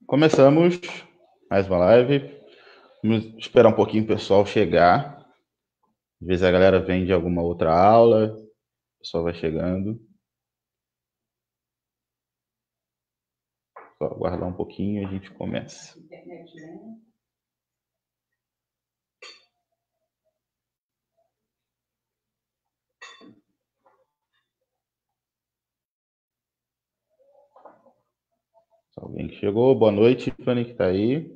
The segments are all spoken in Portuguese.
Começamos mais uma live. Vamos esperar um pouquinho o pessoal chegar. Às vezes a galera vem de alguma outra aula, o pessoal vai chegando. Só aguardar um pouquinho e a gente começa. Alguém que chegou, boa noite, Tiffany, que está aí.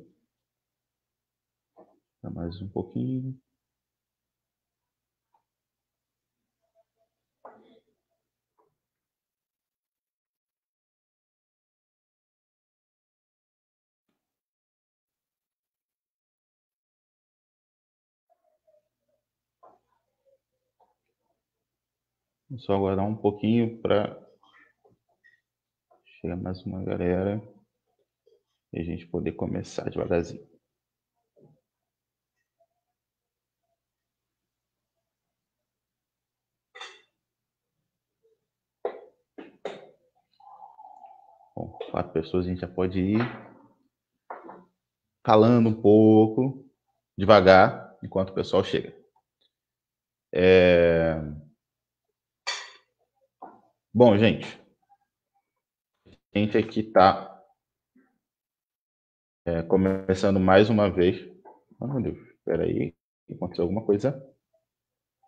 Mais um pouquinho. Só aguardar um pouquinho para chegar mais uma galera e a gente poder começar devagarzinho. Bom, 4 pessoas a gente já pode ir calando um pouco, devagar, enquanto o pessoal chega. Bom, gente, a gente aqui está começando mais uma vez. Oh, meu Deus, espera aí, aconteceu alguma coisa.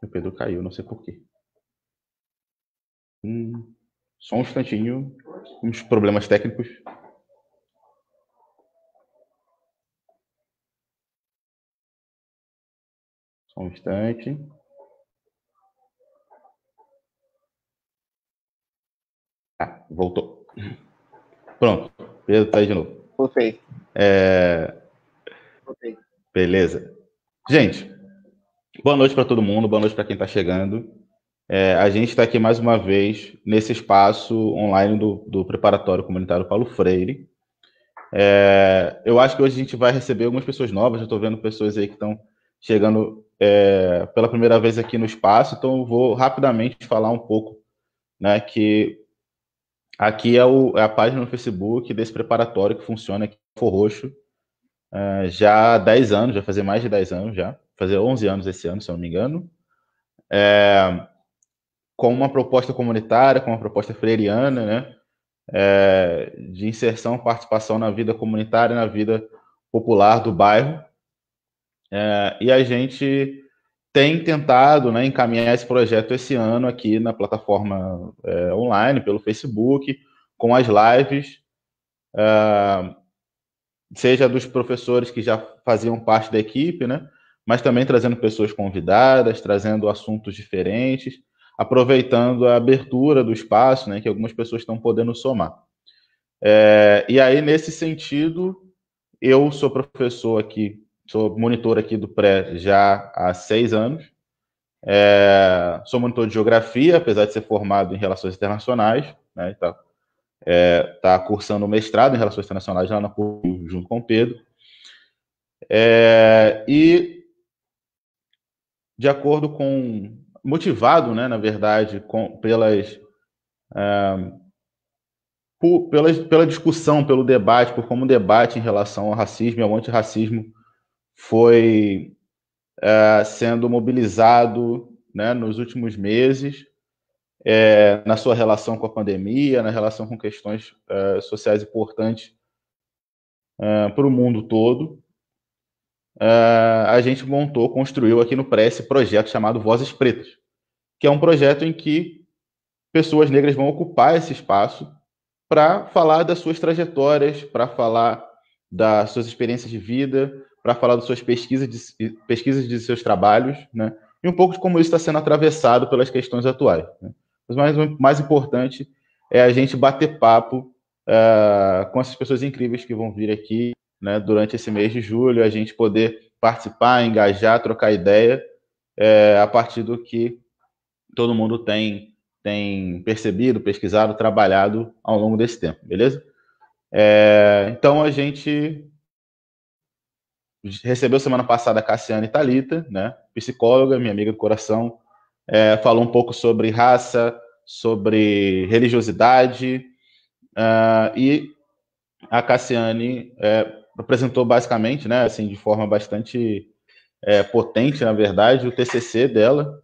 O Pedro caiu, não sei porquê. Só um instantinho, uns problemas técnicos. Só um instante. Ah, voltou. Pronto, Pedro tá aí de novo. Voltei. Beleza. Gente, boa noite para todo mundo, boa noite para quem está chegando. A gente está aqui mais uma vez nesse espaço online do Preparatório Comunitário Paulo Freire. Eu acho que hoje a gente vai receber algumas pessoas novas, já estou vendo pessoas aí que estão chegando pela primeira vez aqui no espaço, então eu vou rapidamente falar um pouco, né, que aqui é a página no Facebook desse preparatório que funciona aqui em Forroxo já há 10 anos, já fazer mais de 10 anos já, fazer 11 anos esse ano, se eu não me engano, com uma proposta comunitária, com uma proposta freiriana, né, de inserção, participação na vida comunitária, na vida popular do bairro. E a gente tem tentado, né, encaminhar esse projeto esse ano aqui na plataforma online, pelo Facebook, com as lives, seja dos professores que já faziam parte da equipe, né, mas também trazendo pessoas convidadas, trazendo assuntos diferentes, aproveitando a abertura do espaço, né, que algumas pessoas estão podendo somar. E aí, nesse sentido, eu sou professor aqui, sou monitor aqui do pré já há 6 anos. Sou monitor de geografia, apesar de ser formado em relações internacionais, né? Tá cursando o mestrado em relações internacionais lá na PUC, junto com o Pedro. E de acordo com, motivado, né, na verdade, pela discussão, pelo debate, por como o debate em relação ao racismo e ao antirracismo foi sendo mobilizado, né, nos últimos meses, na sua relação com a pandemia, na relação com questões sociais importantes para o mundo todo. A gente construiu aqui no pré esse projeto chamado Vozes Pretas, que é um projeto em que pessoas negras vão ocupar esse espaço para falar das suas trajetórias, para falar das suas experiências de vida, para falar das suas pesquisas de seus trabalhos, né? E um pouco de como isso está sendo atravessado pelas questões atuais, né? Mas o mais importante é a gente bater papo com essas pessoas incríveis que vão vir aqui, né, durante esse mês de julho, a gente poder participar, engajar, trocar ideia a partir do que todo mundo tem percebido, pesquisado, trabalhado ao longo desse tempo, beleza? Então a gente recebeu semana passada a Cassiane Thalita, né, psicóloga, minha amiga do coração, falou um pouco sobre raça, sobre religiosidade, e a Cassiane apresentou basicamente, né, assim, de forma bastante potente, na verdade, o TCC dela,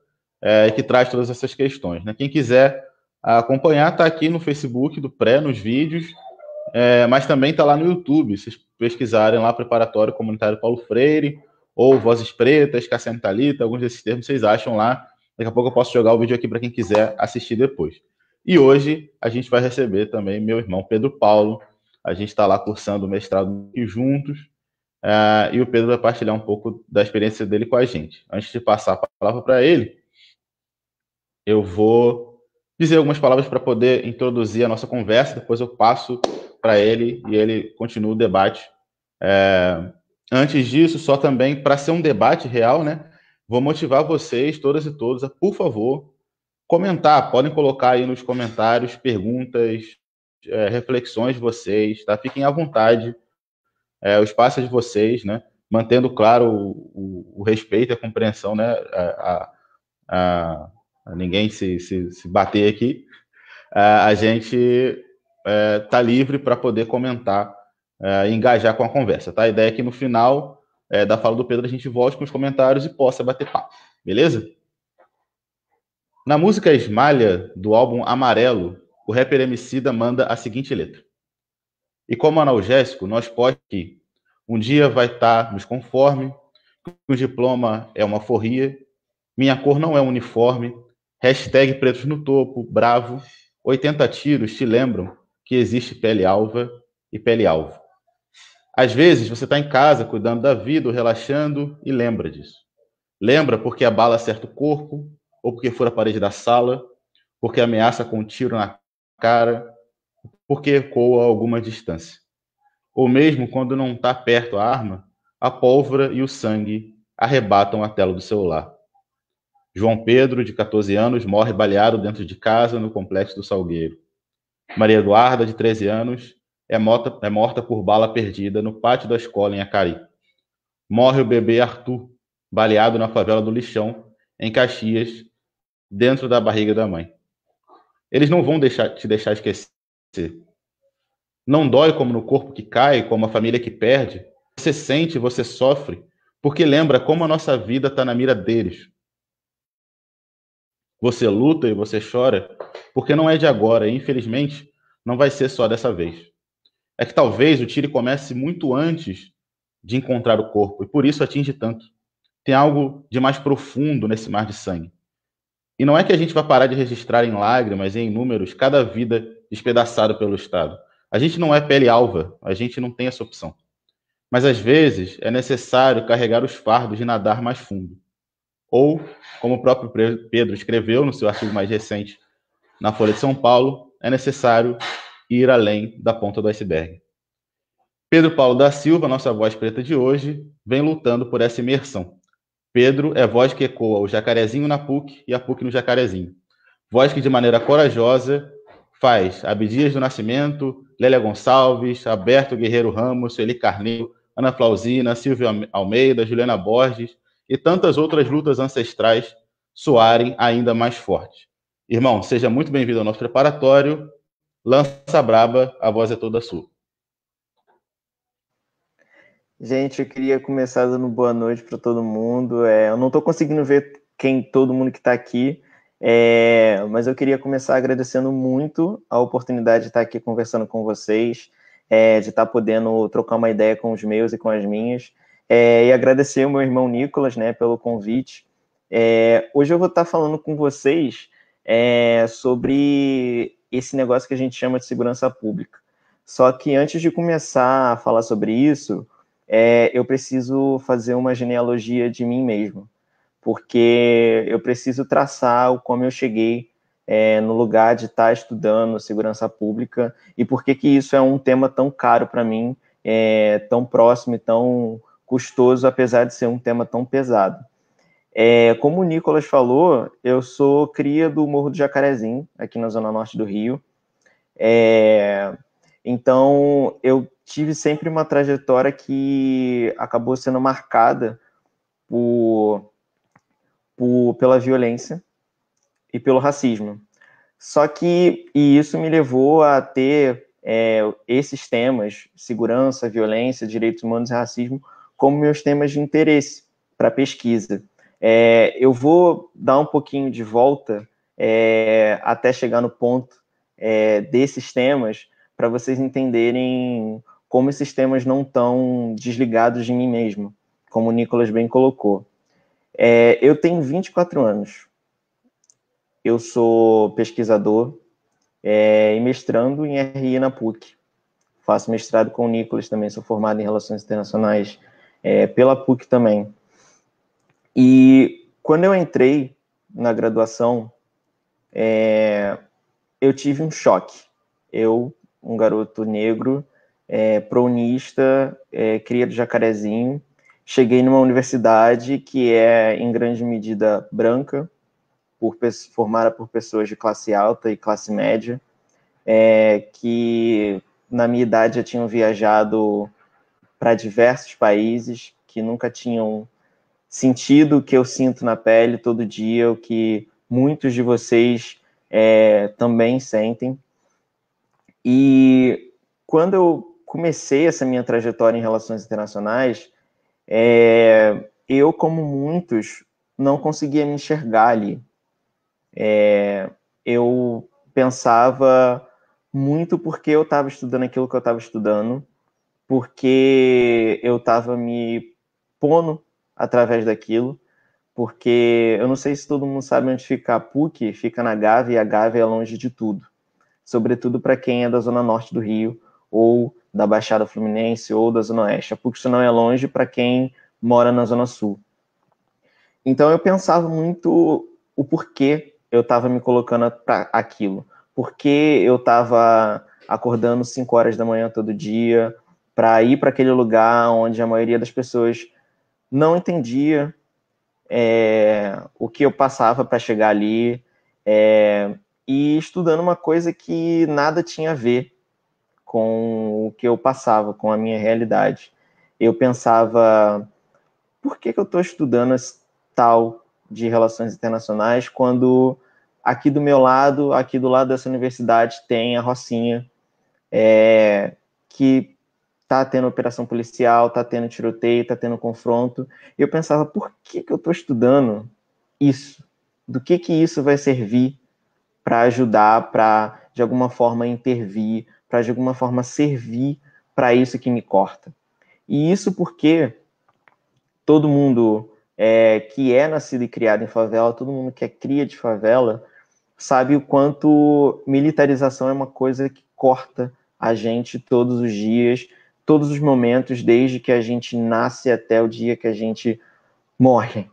que traz todas essas questões. Né? Quem quiser acompanhar, está aqui no Facebook do Pré, nos vídeos, mas também está lá no YouTube. Se vocês pesquisarem lá, Preparatório Comunitário Paulo Freire, ou Vozes Pretas, Cassiane Thalita, alguns desses termos vocês acham lá. Daqui a pouco eu posso jogar o vídeo aqui para quem quiser assistir depois. E hoje a gente vai receber também meu irmão Pedro Paulo. A gente está lá cursando o mestrado juntos. E o Pedro vai partilhar um pouco da experiência dele com a gente. Antes de passar a palavra para ele, eu vou dizer algumas palavras para poder introduzir a nossa conversa, depois eu passo para ele e ele continua o debate. Antes disso, só também para ser um debate real, né? Vou motivar vocês, todas e todos, a, por favor, comentar. Podem colocar aí nos comentários perguntas, reflexões de vocês, tá? Fiquem à vontade. O espaço é de vocês, né? Mantendo claro o respeito e a compreensão, né? A ninguém se bater aqui. A gente está livre para poder comentar e engajar com a conversa, tá? A ideia é que no final da fala do Pedro a gente volte com os comentários e possa bater papo, beleza? Na música Esmalha, do álbum Amarelo, o rapper Emicida manda a seguinte letra. E como analgésico, nós pode que um dia vai estar nos conforme, que o diploma é uma forria, minha cor não é uniforme, hashtag pretos no topo, bravo, 80 tiros te lembram que existe pele alva e pele alvo. Às vezes você está em casa cuidando da vida ou relaxando e lembra disso. Lembra porque a bala acerta o corpo, ou porque fura a parede da sala, porque ameaça com um tiro na cara, porque ecoa a alguma distância. Ou mesmo quando não está perto a arma, a pólvora e o sangue arrebatam a tela do celular. João Pedro, de 14 anos, morre baleado dentro de casa no complexo do Salgueiro. Maria Eduarda, de 13 anos, é morta por bala perdida no pátio da escola em Acari. Morre o bebê Arthur, baleado na favela do Lixão, em Caxias, dentro da barriga da mãe. Eles não vão te deixar esquecer. Não dói como no corpo que cai, como a família que perde. Você sente, você sofre, porque lembra como a nossa vida está na mira deles. Você luta e você chora, porque não é de agora, e infelizmente não vai ser só dessa vez. É que talvez o tiro comece muito antes de encontrar o corpo, e por isso atinge tanto. Tem algo de mais profundo nesse mar de sangue. E não é que a gente vai parar de registrar em lágrimas e em números cada vida despedaçada pelo Estado. A gente não é pele alva, a gente não tem essa opção. Mas às vezes é necessário carregar os fardos de nadar mais fundo. Ou, como o próprio Pedro escreveu no seu artigo mais recente na Folha de São Paulo, é necessário ir além da ponta do iceberg. Pedro Paulo da Silva, nossa voz preta de hoje, vem lutando por essa imersão. Pedro é voz que ecoa o jacarezinho na PUC e a PUC no jacarezinho. Voz que, de maneira corajosa, faz Abdias do Nascimento, Lélia Gonçalves, Alberto Guerreiro Ramos, Sueli Carneiro, Ana Flausina, Silvio Almeida, Juliana Borges e tantas outras lutas ancestrais soarem ainda mais forte. Irmão, seja muito bem-vindo ao nosso preparatório. Lança braba, a voz é toda sua. Gente, eu queria começar dando boa noite para todo mundo. Eu não estou conseguindo ver todo mundo que está aqui, mas eu queria começar agradecendo muito a oportunidade de estar aqui conversando com vocês, de estar podendo trocar uma ideia com os meus e com as minhas, e agradecer ao meu irmão Nicolas, né, pelo convite. Hoje eu vou estar falando com vocês sobre esse negócio que a gente chama de segurança pública. Só que antes de começar a falar sobre isso, eu preciso fazer uma genealogia de mim mesmo, porque eu preciso traçar como eu cheguei no lugar de estar estudando segurança pública e por que isso é um tema tão caro para mim, tão próximo e tão custoso, apesar de ser um tema tão pesado. Como o Nicolas falou, eu sou cria do Morro do Jacarezinho, aqui na zona norte do Rio. Então, eu tive sempre uma trajetória que acabou sendo marcada pela violência e pelo racismo. Só que isso me levou a ter esses temas, segurança, violência, direitos humanos e racismo, como meus temas de interesse para pesquisa. Eu vou dar um pouquinho de volta até chegar no ponto desses temas, para vocês entenderem como esses temas não estão desligados de mim mesmo, como o Nicolas bem colocou. Eu tenho 24 anos. Eu sou pesquisador e mestrando em RI na PUC. Faço mestrado com o Nicolas também, sou formado em Relações Internacionais pela PUC também. E quando eu entrei na graduação, eu tive um choque. Eu, um garoto negro, prounista, cria do Jacarezinho, cheguei numa universidade que é, em grande medida, branca, formada por pessoas de classe alta e classe média, que na minha idade já tinham viajado para diversos países, que nunca tinham sentido o que eu sinto na pele todo dia, o que muitos de vocês também sentem. E quando eu comecei essa minha trajetória em relações internacionais, eu, como muitos, não conseguia me enxergar ali. Eu pensava muito porque eu estava estudando aquilo que eu estava estudando, porque eu estava me pondo através daquilo, porque eu não sei se todo mundo sabe onde fica a PUC, fica na Gávea, e a Gávea é longe de tudo, sobretudo para quem é da zona norte do Rio, ou da Baixada Fluminense, ou da zona oeste. A PUC não é longe para quem mora na zona sul. Então eu pensava muito o porquê eu estava me colocando para aquilo, porque eu estava acordando 5 horas da manhã todo dia para ir para aquele lugar onde a maioria das pessoas não entendia o que eu passava para chegar ali, e estudando uma coisa que nada tinha a ver com o que eu passava, com a minha realidade. Eu pensava, por que eu estou estudando esse tal de relações internacionais quando aqui do meu lado, aqui do lado dessa universidade, tem a Rocinha, que está tendo operação policial, está tendo tiroteio, está tendo confronto. Eu pensava, por que eu estou estudando isso? Do que isso vai servir para ajudar, para, de alguma forma, intervir, para, de alguma forma, servir para isso que me corta? E isso porque todo mundo que é nascido e criado em favela, todo mundo que é cria de favela, sabe o quanto militarização é uma coisa que corta a gente todos os dias, todos os momentos, desde que a gente nasce até o dia que a gente morre.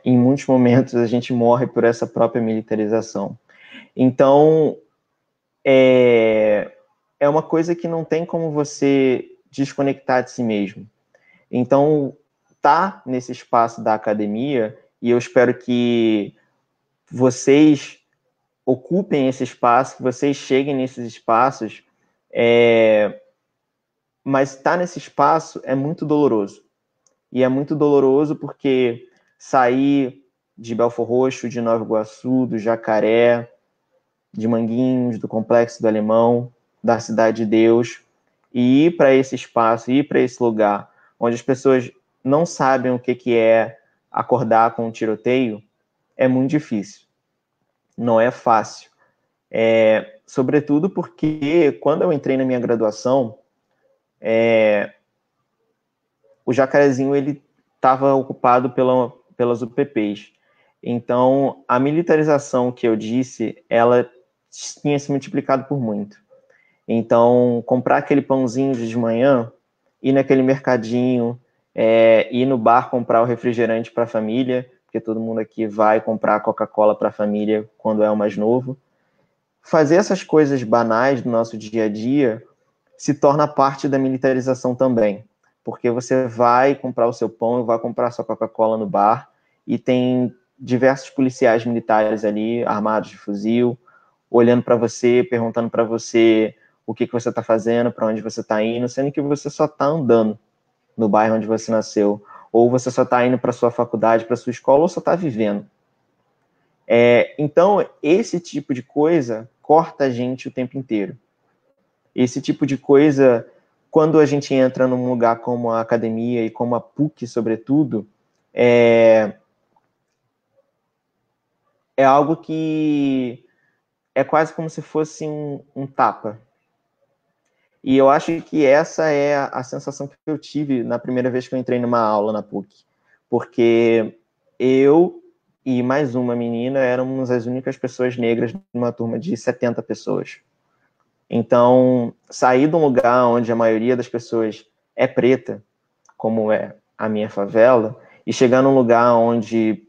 Em muitos momentos a gente morre por essa própria militarização. Então, é uma coisa que não tem como você desconectar de si mesmo. Então, tá nesse espaço da academia, e eu espero que vocês ocupem esse espaço, que vocês cheguem nesses espaços, mas estar nesse espaço é muito doloroso. E é muito doloroso porque sair de Belford Roxo, de Nova Iguaçu, do Jacaré, de Manguinhos, do Complexo do Alemão, da Cidade de Deus, e ir para esse espaço, ir para esse lugar onde as pessoas não sabem o que é acordar com um tiroteio, é muito difícil. Não é fácil. Sobretudo porque, quando eu entrei na minha graduação, o Jacarezinho estava ocupado pelas UPPs. Então, a militarização que eu disse, ela tinha se multiplicado por muito. Então, comprar aquele pãozinho de manhã, ir naquele mercadinho, ir no bar comprar o refrigerante para a família, porque todo mundo aqui vai comprar Coca-Cola para a família quando é o mais novo. Fazer essas coisas banais do nosso dia a dia se torna parte da militarização também, porque você vai comprar o seu pão, vai comprar a sua Coca-Cola no bar, e tem diversos policiais militares ali, armados de fuzil, olhando para você, perguntando para você o que você está fazendo, para onde você está indo, sendo que você só está andando no bairro onde você nasceu, ou você só está indo para sua faculdade, para sua escola, ou só está vivendo. Então, esse tipo de coisa corta a gente o tempo inteiro. Esse tipo de coisa, quando a gente entra num lugar como a academia e como a PUC, sobretudo, é algo que é quase como se fosse um tapa. E eu acho que essa é a sensação que eu tive na primeira vez que eu entrei numa aula na PUC. Porque eu e mais uma menina éramos as únicas pessoas negras numa turma de 70 pessoas. Então, sair de um lugar onde a maioria das pessoas é preta, como é a minha favela, e chegar num lugar onde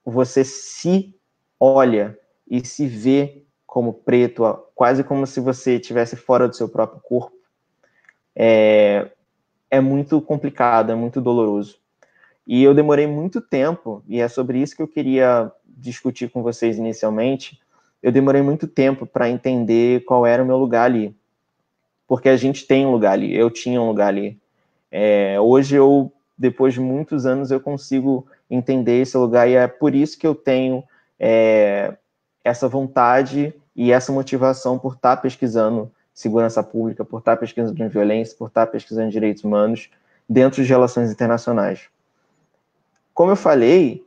você se olha e se vê como preto, quase como se você estivesse fora do seu próprio corpo, é muito complicado, é muito doloroso. E eu demorei muito tempo, e é sobre isso que eu queria discutir com vocês inicialmente, eu demorei muito tempo para entender qual era o meu lugar ali. Porque a gente tem um lugar ali, eu tinha um lugar ali. Hoje, depois de muitos anos, eu consigo entender esse lugar, e é por isso que eu tenho essa vontade e essa motivação por estar pesquisando segurança pública, por estar pesquisando violência, por estar pesquisando direitos humanos dentro de relações internacionais. Como eu falei,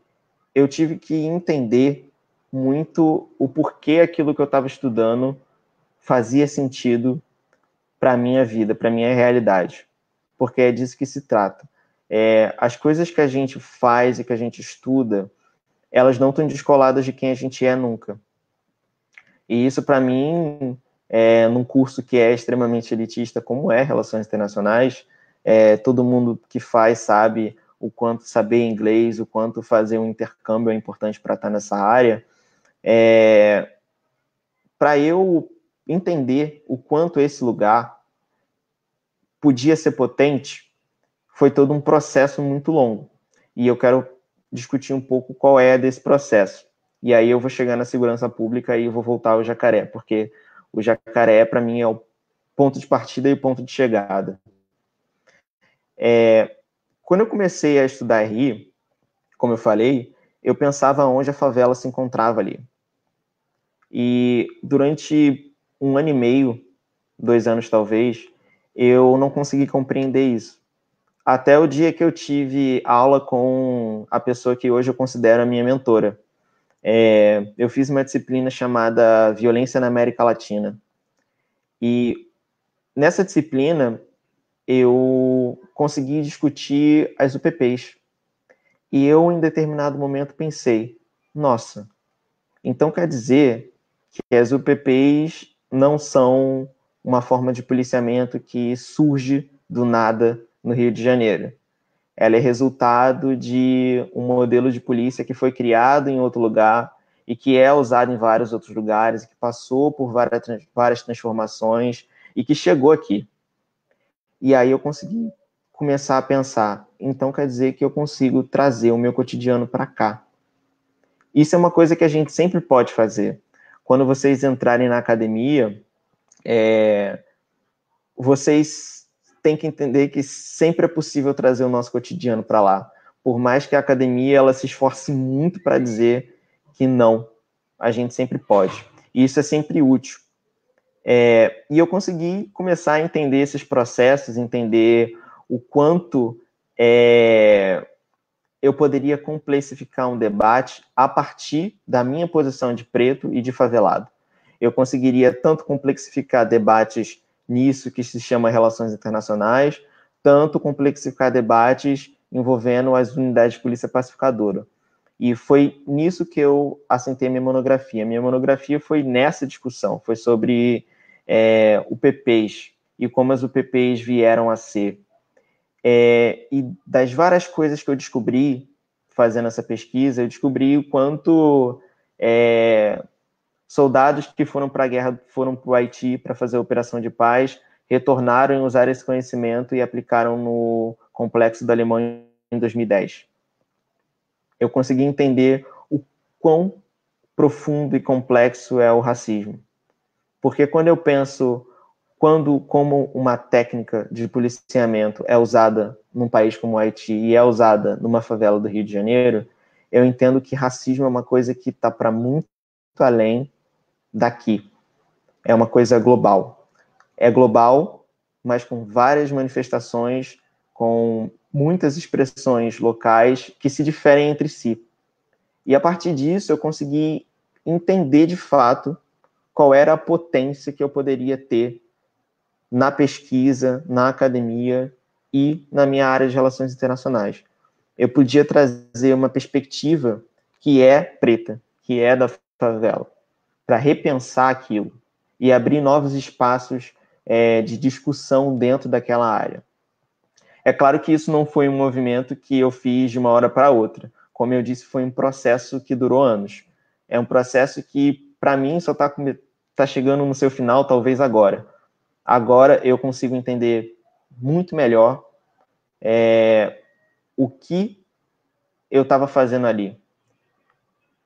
eu tive que entender muito o porquê aquilo que eu estava estudando fazia sentido para a minha vida, para a minha realidade. Porque é disso que se trata. As coisas que a gente faz e que a gente estuda, elas não estão descoladas de quem a gente é nunca. E isso, para mim, num curso que é extremamente elitista, como é Relações Internacionais, todo mundo que faz sabe o quanto saber inglês, o quanto fazer um intercâmbio é importante para estar nessa área. Para eu entender o quanto esse lugar podia ser potente, foi todo um processo muito longo. E eu quero discutir um pouco qual é desse processo. E aí eu vou chegar na segurança pública e eu vou voltar ao jacaré, porque o jacaré, para mim, é o ponto de partida e o ponto de chegada. Quando eu comecei a estudar RI, como eu falei, eu pensava onde a favela se encontrava ali. E durante 1 ano e meio, 2 anos talvez, eu não consegui compreender isso. Até o dia que eu tive aula com a pessoa que hoje eu considero a minha mentora. Eu fiz uma disciplina chamada Violência na América Latina. E nessa disciplina, eu consegui discutir as UPPs. E eu, em determinado momento, pensei, nossa, então quer dizer que as UPPs não são uma forma de policiamento que surge do nada no Rio de Janeiro. Ela é resultado de um modelo de polícia que foi criado em outro lugar e que é usado em vários outros lugares, que passou por várias transformações e que chegou aqui. E aí eu consegui começar a pensar, então quer dizer que eu consigo trazer o meu cotidiano para cá. Isso é uma coisa que a gente sempre pode fazer. Quando vocês entrarem na academia, vocês têm que entender que sempre é possível trazer o nosso cotidiano para lá. Por mais que a academia ela se esforce muito para dizer que não, a gente sempre pode. E isso é sempre útil. E eu consegui começar a entender esses processos, entender o quanto eu poderia complexificar um debate a partir da minha posição de preto e de favelado. Eu conseguiria tanto complexificar debates nisso que se chama relações internacionais, tanto complexificar debates envolvendo as unidades de polícia pacificadora. E foi nisso que eu assentei a minha monografia. Minha monografia foi nessa discussão, foi sobre UPPs e como as UPPs vieram a ser. E das várias coisas que eu descobri fazendo essa pesquisa, eu descobri o quanto soldados que foram para a guerra, foram para o Haiti para fazer a operação de paz, retornaram e usaram esse conhecimento e aplicaram no complexo da Alemanha em 2010. Eu consegui entender o quão profundo e complexo é o racismo. Porque quando eu penso como uma técnica de policiamento é usada num país como o Haiti e é usada numa favela do Rio de Janeiro, eu entendo que racismo é uma coisa que está para muito além daqui. É uma coisa global. é global, mas com várias manifestações, com muitas expressões locais que se diferem entre si. E a partir disso eu consegui entender de fato qual era a potência que eu poderia ter na pesquisa, na academia e na minha área de relações internacionais. Eu podia trazer uma perspectiva que é preta, que é da favela, para repensar aquilo e abrir novos espaços de discussão dentro daquela área. É claro que isso não foi um movimento que eu fiz de uma hora para outra. Como eu disse, foi um processo que durou anos. É um processo que, para mim, só está chegando no seu final, talvez agora. Agora eu consigo entender muito melhor o que eu estava fazendo ali.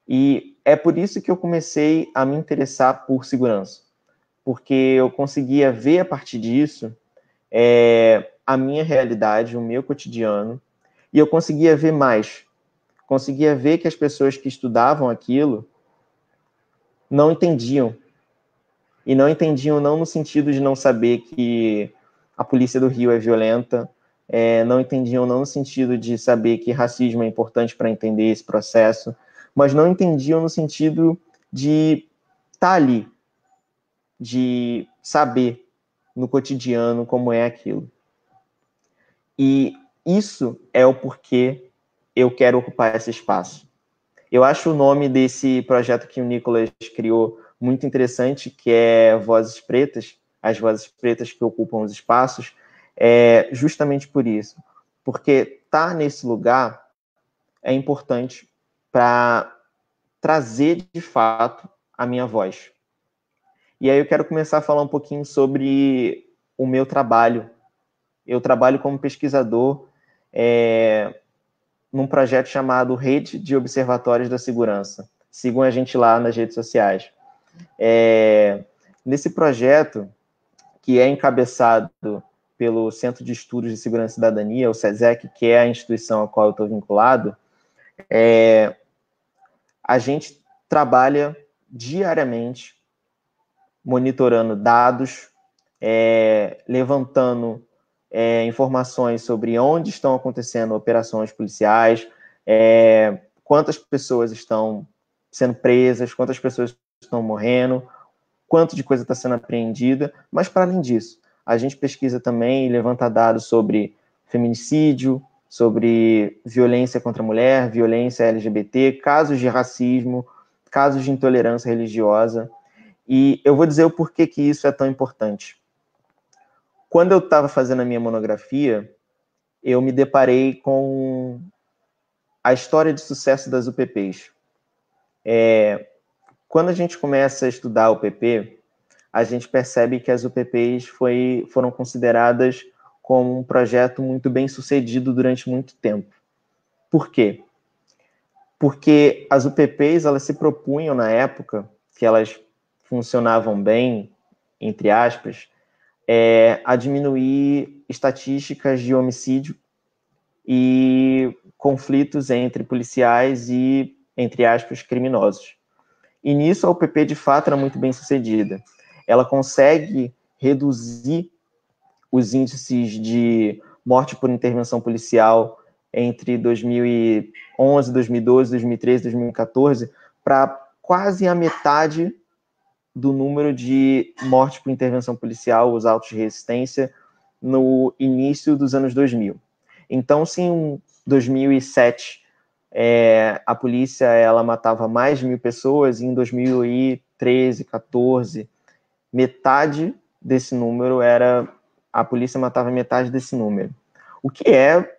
E é por isso que eu comecei a me interessar por segurança. Porque eu conseguia ver a partir disso a minha realidade, o meu cotidiano, e eu conseguia ver mais. Conseguia ver que as pessoas que estudavam aquilo não entendiam. E não entendiam não no sentido de não saber que a polícia do Rio é violenta, não entendiam não no sentido de saber que racismo é importante para entender esse processo, mas não entendiam no sentido de estar ali, de saber no cotidiano como é aquilo. E isso é o porquê eu quero ocupar esse espaço. Eu acho o nome desse projeto que o Nicolas criou muito interessante, que é Vozes Pretas, as vozes pretas que ocupam os espaços, justamente por isso. Porque estar nesse lugar é importante para trazer, de fato, a minha voz. E aí eu quero começar a falar um pouquinho sobre o meu trabalho. Eu trabalho como pesquisador num projeto chamado Rede de Observatórios da Segurança. Sigam a gente lá nas redes sociais. Nesse projeto, que é encabeçado pelo Centro de Estudos de Segurança e Cidadania, o SESEC, que é a instituição a qual eu estou vinculado, a gente trabalha diariamente monitorando dados, levantando informações sobre onde estão acontecendo operações policiais, quantas pessoas estão sendo presas, quantas pessoas estão morrendo, quanto de coisa está sendo apreendida, mas para além disso, a gente pesquisa também e levanta dados sobre feminicídio, sobre violência contra a mulher, violência LGBT, casos de racismo, casos de intolerância religiosa. E eu vou dizer o porquê que isso é tão importante. Quando eu estava fazendo a minha monografia, eu me deparei com a história de sucesso das UPPs. Quando a gente começa a estudar o UPP, a gente percebe que as UPPs foram consideradas como um projeto muito bem sucedido durante muito tempo. Por quê? Porque as UPPs elas se propunham na época, que elas funcionavam bem, entre aspas, a diminuir estatísticas de homicídio e conflitos entre policiais e, entre aspas, criminosos. E nisso a UPP, de fato, era muito bem sucedida. Ela consegue reduzir os índices de morte por intervenção policial entre 2011, 2012, 2013, 2014 para quase a metade do número de mortes por intervenção policial, os autos de resistência, no início dos anos 2000. Então, se em 2007 a polícia ela matava mais de 1.000 pessoas, e em 2013, 14, metade desse número a polícia matava metade desse número. O que é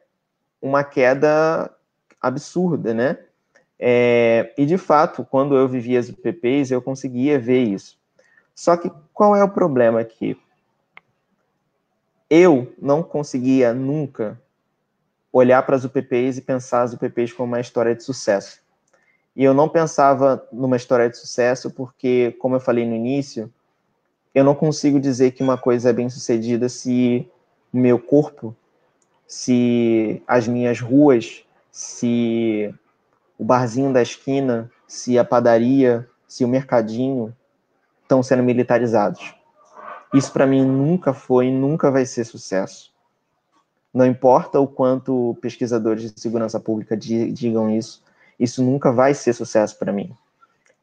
uma queda absurda, né? E, de fato, quando eu vivia as UPPs, eu conseguia ver isso. Só que qual é o problema aqui? Eu não conseguia nunca olhar para as UPPs e pensar as UPPs como uma história de sucesso. E eu não pensava numa história de sucesso porque, como eu falei no início, eu não consigo dizer que uma coisa é bem-sucedida se o meu corpo, se as minhas ruas, se o barzinho da esquina, se a padaria, se o mercadinho estão sendo militarizados. Isso para mim nunca foi e nunca vai ser sucesso. Não importa o quanto pesquisadores de segurança pública digam isso nunca vai ser sucesso para mim.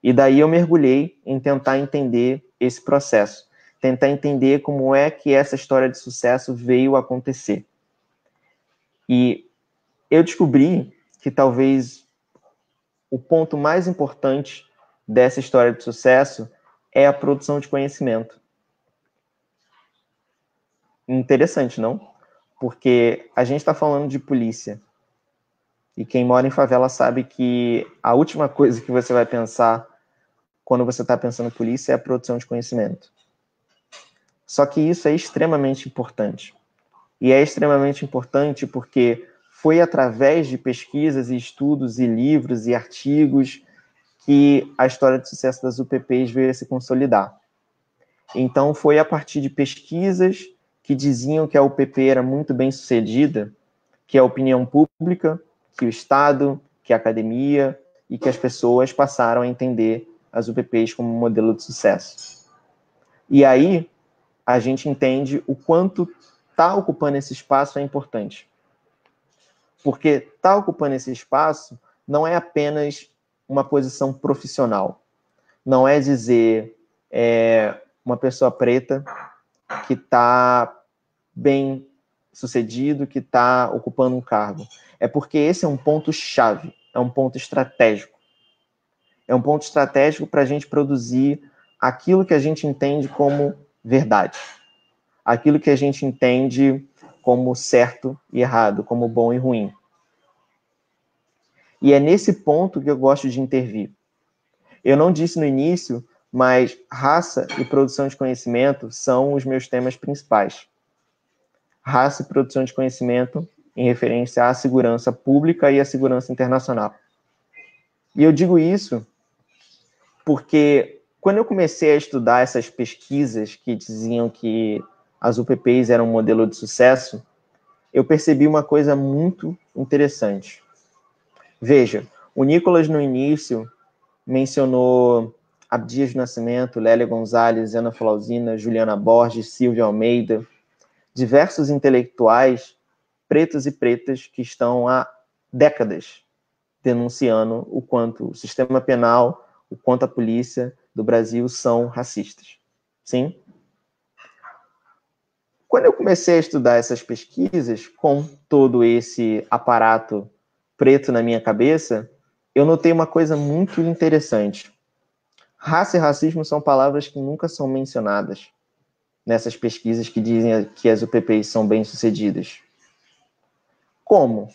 E daí eu mergulhei em tentar entender esse processo, tentar entender como é que essa história de sucesso veio a acontecer. E eu descobri que talvez o ponto mais importante dessa história de sucesso é a produção de conhecimento. Interessante, não? Porque a gente está falando de polícia. E quem mora em favela sabe que a última coisa que você vai pensar quando você está pensando em polícia é a produção de conhecimento. Só que isso é extremamente importante. E é extremamente importante porque foi através de pesquisas e estudos e livros e artigos que a história de sucesso das UPPs veio a se consolidar. Então, foi a partir de pesquisas que diziam que a UPP era muito bem sucedida, que a opinião pública, que o Estado, que a academia e que as pessoas passaram a entender as UPPs como um modelo de sucesso. E aí, a gente entende o quanto estar ocupando esse espaço é importante. Porque estar ocupando esse espaço não é apenas uma posição profissional. Não é dizer uma pessoa preta que está bem sucedido, que está ocupando um cargo. É porque esse é um ponto-chave, é um ponto estratégico. É um ponto estratégico para a gente produzir aquilo que a gente entende como verdade. Aquilo que a gente entende como certo e errado, como bom e ruim. E é nesse ponto que eu gosto de intervir. Eu não disse no início, mas raça e produção de conhecimento são os meus temas principais. Raça e produção de conhecimento em referência à segurança pública e à segurança internacional. E eu digo isso porque quando eu comecei a estudar essas pesquisas que diziam que as UPPs eram um modelo de sucesso, eu percebi uma coisa muito interessante. Veja, o Nicolas no início mencionou Abdias do Nascimento, Lélia Gonzalez, Ana Flausina, Juliana Borges, Silvia Almeida, diversos intelectuais pretos e pretas que estão há décadas denunciando o quanto o sistema penal, o quanto a polícia do Brasil são racistas. Sim? Quando eu comecei a estudar essas pesquisas, com todo esse aparato preto na minha cabeça, eu notei uma coisa muito interessante. Raça e racismo são palavras que nunca são mencionadas nessas pesquisas que dizem que as UPPs são bem-sucedidas. Como?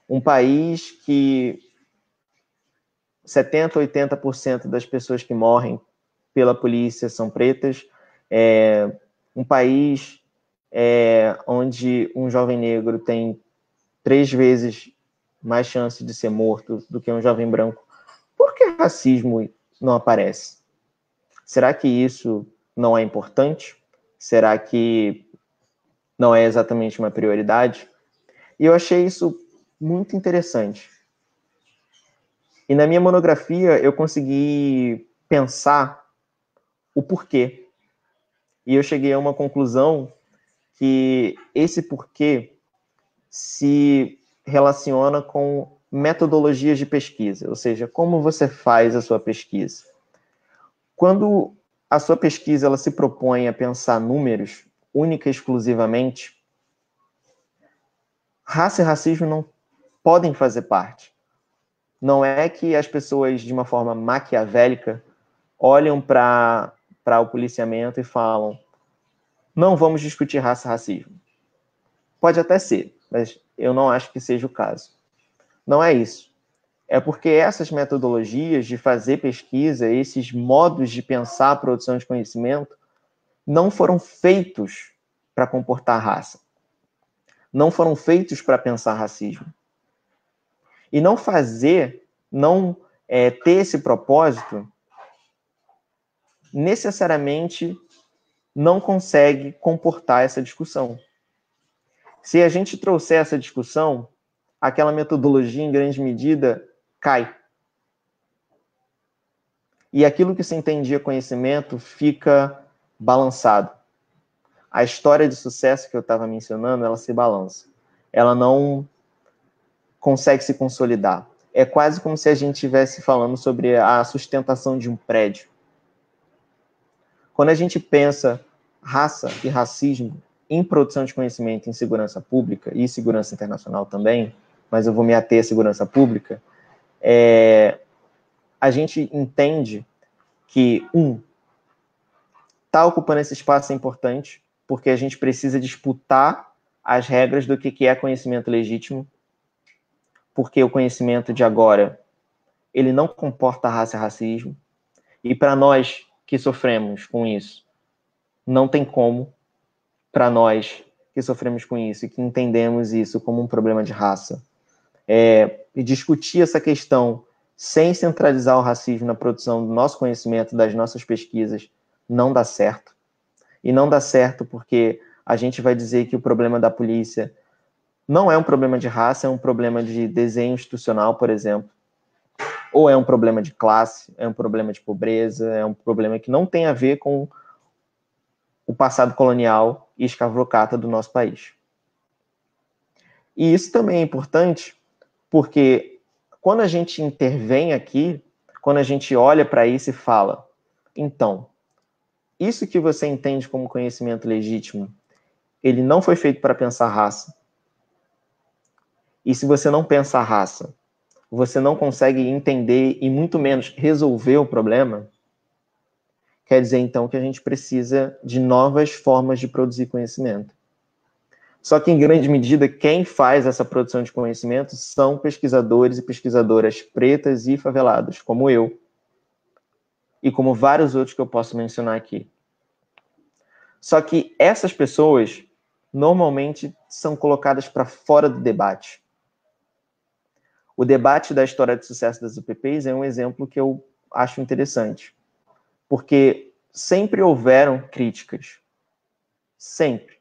Um país que 70%, 80% das pessoas que morrem pela polícia são pretas, um país onde um jovem negro tem 3 vezes mais chance de ser morto do que um jovem branco. Por que racismo não aparece? Será que isso não é importante? Será que não é exatamente uma prioridade? E eu achei isso muito interessante. E na minha monografia eu consegui pensar o porquê. E eu cheguei a uma conclusão que esse porquê se relaciona com metodologias de pesquisa, ou seja, como você faz a sua pesquisa. Quando a sua pesquisa ela se propõe a pensar números, única e exclusivamente, raça e racismo não podem fazer parte. Não é que as pessoas, de uma forma maquiavélica, olham para o policiamento e falam: não vamos discutir raça e racismo. Pode até ser, mas eu não acho que seja o caso. Não é isso. É porque essas metodologias de fazer pesquisa, esses modos de pensar a produção de conhecimento, não foram feitos para comportar raça. Não foram feitos para pensar racismo. E não fazer, não ter esse propósito, necessariamente não consegue comportar essa discussão. Se a gente trouxer essa discussão, aquela metodologia, em grande medida, cai. E aquilo que se entendia conhecimento fica balançado. a história de sucesso que eu estava mencionando, ela se balança. Ela não consegue se consolidar. É quase como se a gente estivesse falando sobre a sustentação de um prédio. Quando a gente pensa raça e racismo em produção de conhecimento em segurança pública e segurança internacional também, mas eu vou me ater à segurança pública, a gente entende que, estar ocupando esse espaço é importante, porque a gente precisa disputar as regras do que é conhecimento legítimo, porque o conhecimento de agora, ele não comporta raça e racismo, e para nós que sofremos com isso, não tem como, para nós que sofremos com isso e que entendemos isso como um problema de raça, e discutir essa questão sem centralizar o racismo na produção do nosso conhecimento, das nossas pesquisas, não dá certo. E não dá certo porque a gente vai dizer que o problema da polícia não é um problema de raça, é um problema de desenho institucional, por exemplo, ou é um problema de classe, é um problema de pobreza, é um problema que não tem a ver com o passado colonial e escravocrata do nosso país. E isso também é importante porque quando a gente intervém aqui, quando a gente olha para isso e fala, então, isso que você entende como conhecimento legítimo, ele não foi feito para pensar raça. E se você não pensa raça, você não consegue entender e muito menos resolver o problema, quer dizer, então, que a gente precisa de novas formas de produzir conhecimento. Só que, em grande medida, quem faz essa produção de conhecimento são pesquisadores e pesquisadoras pretas e favelados, como eu, e como vários outros que eu posso mencionar aqui. Só que essas pessoas, normalmente, são colocadas para fora do debate. O debate da história de sucesso das UPPs é um exemplo que eu acho interessante, porque sempre houveram críticas, sempre.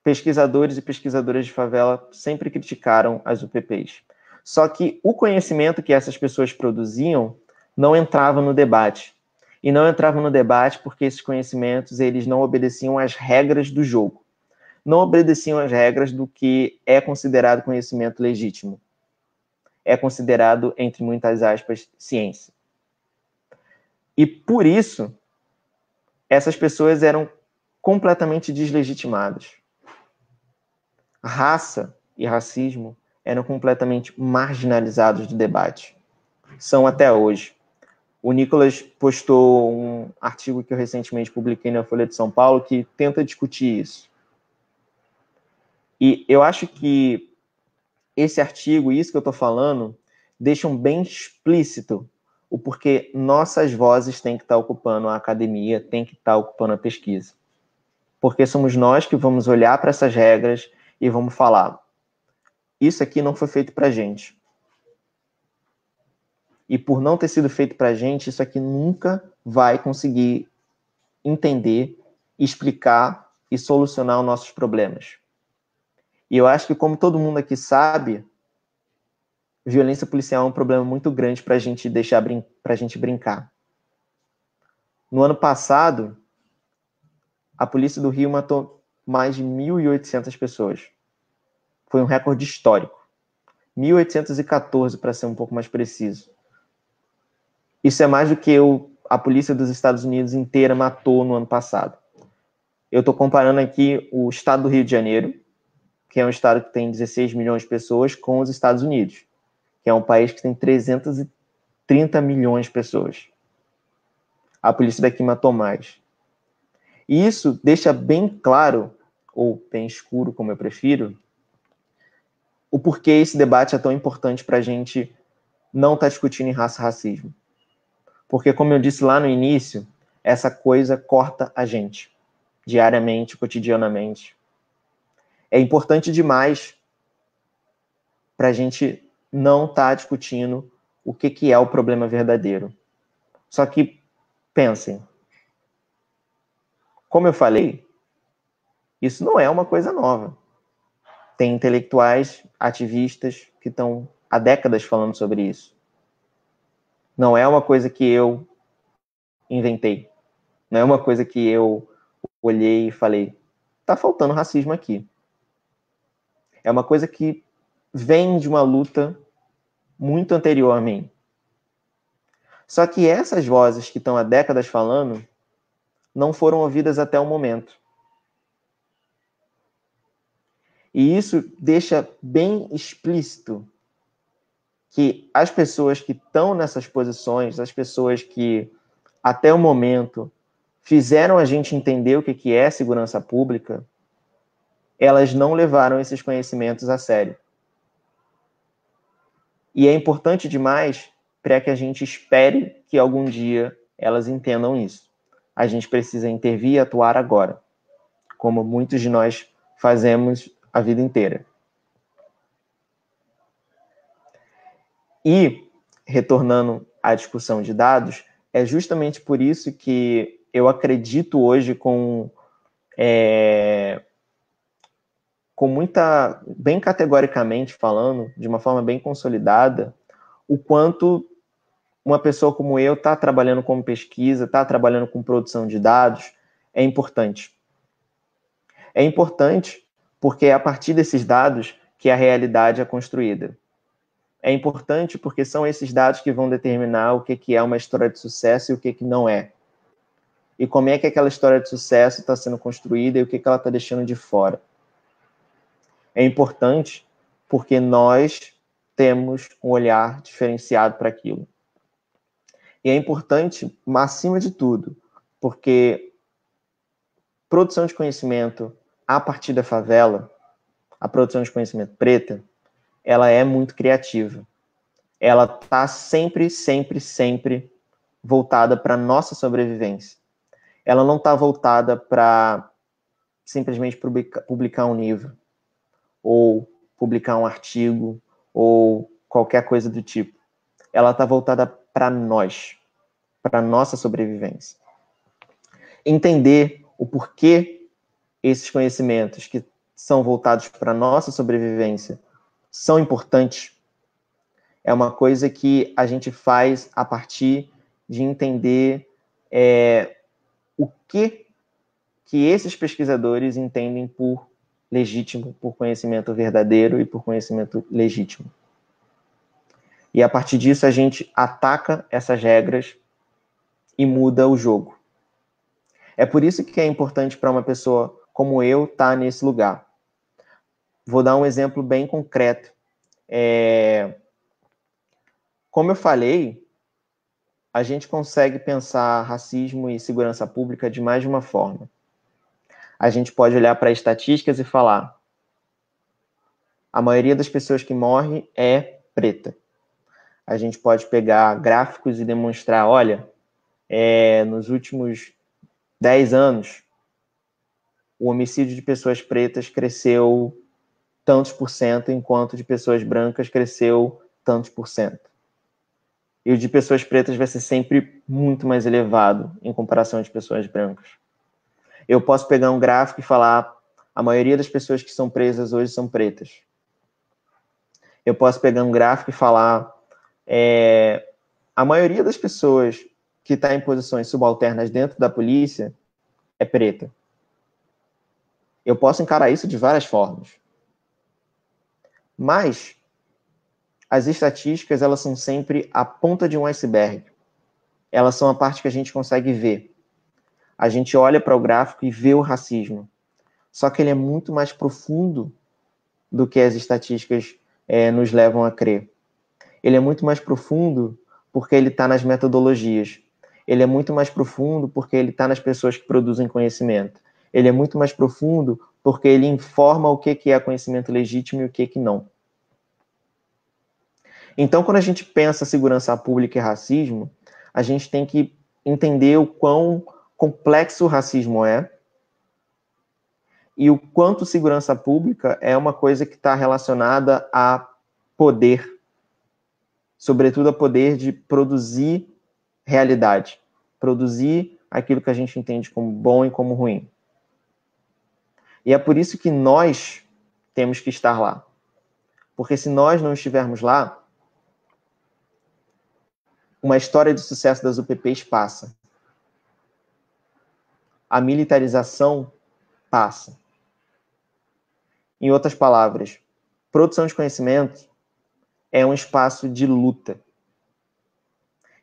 Pesquisadores e pesquisadoras de favela sempre criticaram as UPPs. Só que o conhecimento que essas pessoas produziam não entrava no debate. E não entrava no debate porque esses conhecimentos eles não obedeciam às regras do jogo. Não obedeciam às regras do que é considerado conhecimento legítimo. É considerado, entre muitas aspas, ciência. E por isso, essas pessoas eram completamente deslegitimadas. Raça e racismo eram completamente marginalizados do debate. São até hoje. O Nicolas postou um artigo que eu recentemente publiquei na Folha de São Paulo que tenta discutir isso. E eu acho que esse artigo, isso que eu estou falando, deixam bem explícito o porquê nossas vozes têm que estar ocupando a academia, têm que estar ocupando a pesquisa. Porque somos nós que vamos olhar para essas regras e vamos falar, isso aqui não foi feito para a gente. E por não ter sido feito para a gente, isso aqui nunca vai conseguir entender, explicar e solucionar os nossos problemas. E eu acho que, como todo mundo aqui sabe, violência policial é um problema muito grande para a gente deixar para a gente brincar. No ano passado, a polícia do Rio matou mais de 1.800 pessoas. Foi um recorde histórico. 1.814, para ser um pouco mais preciso. Isso é mais do que a polícia dos Estados Unidos inteira matou no ano passado. Eu estou comparando aqui o estado do Rio de Janeiro, que é um estado que tem 16 milhões de pessoas, com os Estados Unidos, que é um país que tem 330 milhões de pessoas. A polícia daqui matou mais. E isso deixa bem claro, ou bem escuro, como eu prefiro, o porquê esse debate é tão importante para a gente não estar discutindo em raça e racismo. Porque, como eu disse lá no início, essa coisa corta a gente, diariamente, cotidianamente. É importante demais para a gente não estar discutindo o que é o problema verdadeiro. Só que, pensem, como eu falei, isso não é uma coisa nova. Tem intelectuais, ativistas que estão há décadas falando sobre isso. Não é uma coisa que eu inventei. Não é uma coisa que eu olhei e falei, tá faltando racismo aqui. É uma coisa que vem de uma luta muito anterior a mim. Só que essas vozes que estão há décadas falando não foram ouvidas até o momento. E isso deixa bem explícito que as pessoas que estão nessas posições, as pessoas que até o momento fizeram a gente entender o que é segurança pública, elas não levaram esses conhecimentos a sério. E é importante demais para que a gente espere que algum dia elas entendam isso. A gente precisa intervir e atuar agora, como muitos de nós fazemos a vida inteira. E, retornando à discussão de dados, é justamente por isso que eu acredito hoje com muita, bem categoricamente falando, de uma forma bem consolidada, o quanto uma pessoa como eu está trabalhando com pesquisa, está trabalhando com produção de dados, é importante. É importante porque é a partir desses dados que a realidade é construída. É importante porque são esses dados que vão determinar o que é uma história de sucesso e o que não é. E como é que aquela história de sucesso está sendo construída e o que ela está deixando de fora. É importante porque nós temos um olhar diferenciado para aquilo. E é importante, acima de tudo, porque produção de conhecimento a partir da favela, a produção de conhecimento preta, ela é muito criativa. Ela está sempre, sempre, sempre voltada para a nossa sobrevivência. Ela não está voltada para simplesmente publicar um livro, ou publicar um artigo, ou qualquer coisa do tipo. Ela está voltada para nós, para a nossa sobrevivência. Entender o porquê esses conhecimentos que são voltados para a nossa sobrevivência são importantes é uma coisa que a gente faz a partir de entender o que esses pesquisadores entendem por legítimo, por conhecimento verdadeiro e por conhecimento legítimo. E a partir disso a gente ataca essas regras e muda o jogo. É por isso que é importante para uma pessoa como eu estar nesse lugar. Vou dar um exemplo bem concreto. Como eu falei, a gente consegue pensar racismo e segurança pública de mais de uma forma. A gente pode olhar para estatísticas e falar: a maioria das pessoas que morrem é preta. A gente pode pegar gráficos e demonstrar, olha, nos últimos 10 anos, o homicídio de pessoas pretas cresceu tantos por cento, enquanto de pessoas brancas cresceu tantos por cento. E o de pessoas pretas vai ser sempre muito mais elevado em comparação de pessoas brancas. Eu posso pegar um gráfico e falar: a maioria das pessoas que são presas hoje são pretas. Eu posso pegar um gráfico e falar: a maioria das pessoas que está em posições subalternas dentro da polícia é preta. Eu posso encarar isso de várias formas. Mas as estatísticas, elas são sempre a ponta de um iceberg. Elas são a parte que a gente consegue ver. A gente olha para o gráfico e vê o racismo. Só que ele é muito mais profundo do que as estatísticas nos levam a crer. Ele é muito mais profundo porque ele está nas metodologias. Ele é muito mais profundo porque ele está nas pessoas que produzem conhecimento. Ele é muito mais profundo porque ele informa o que é conhecimento legítimo e o que não. Então, quando a gente pensa segurança pública e racismo, a gente tem que entender o quão complexo o racismo é e o quanto segurança pública é uma coisa que está relacionada a poder, sobretudo a poder de produzir realidade, produzir aquilo que a gente entende como bom e como ruim. E é por isso que nós temos que estar lá. Porque se nós não estivermos lá, uma história de sucesso das UPPs passa. A militarização passa. Em outras palavras, produção de conhecimento é um espaço de luta.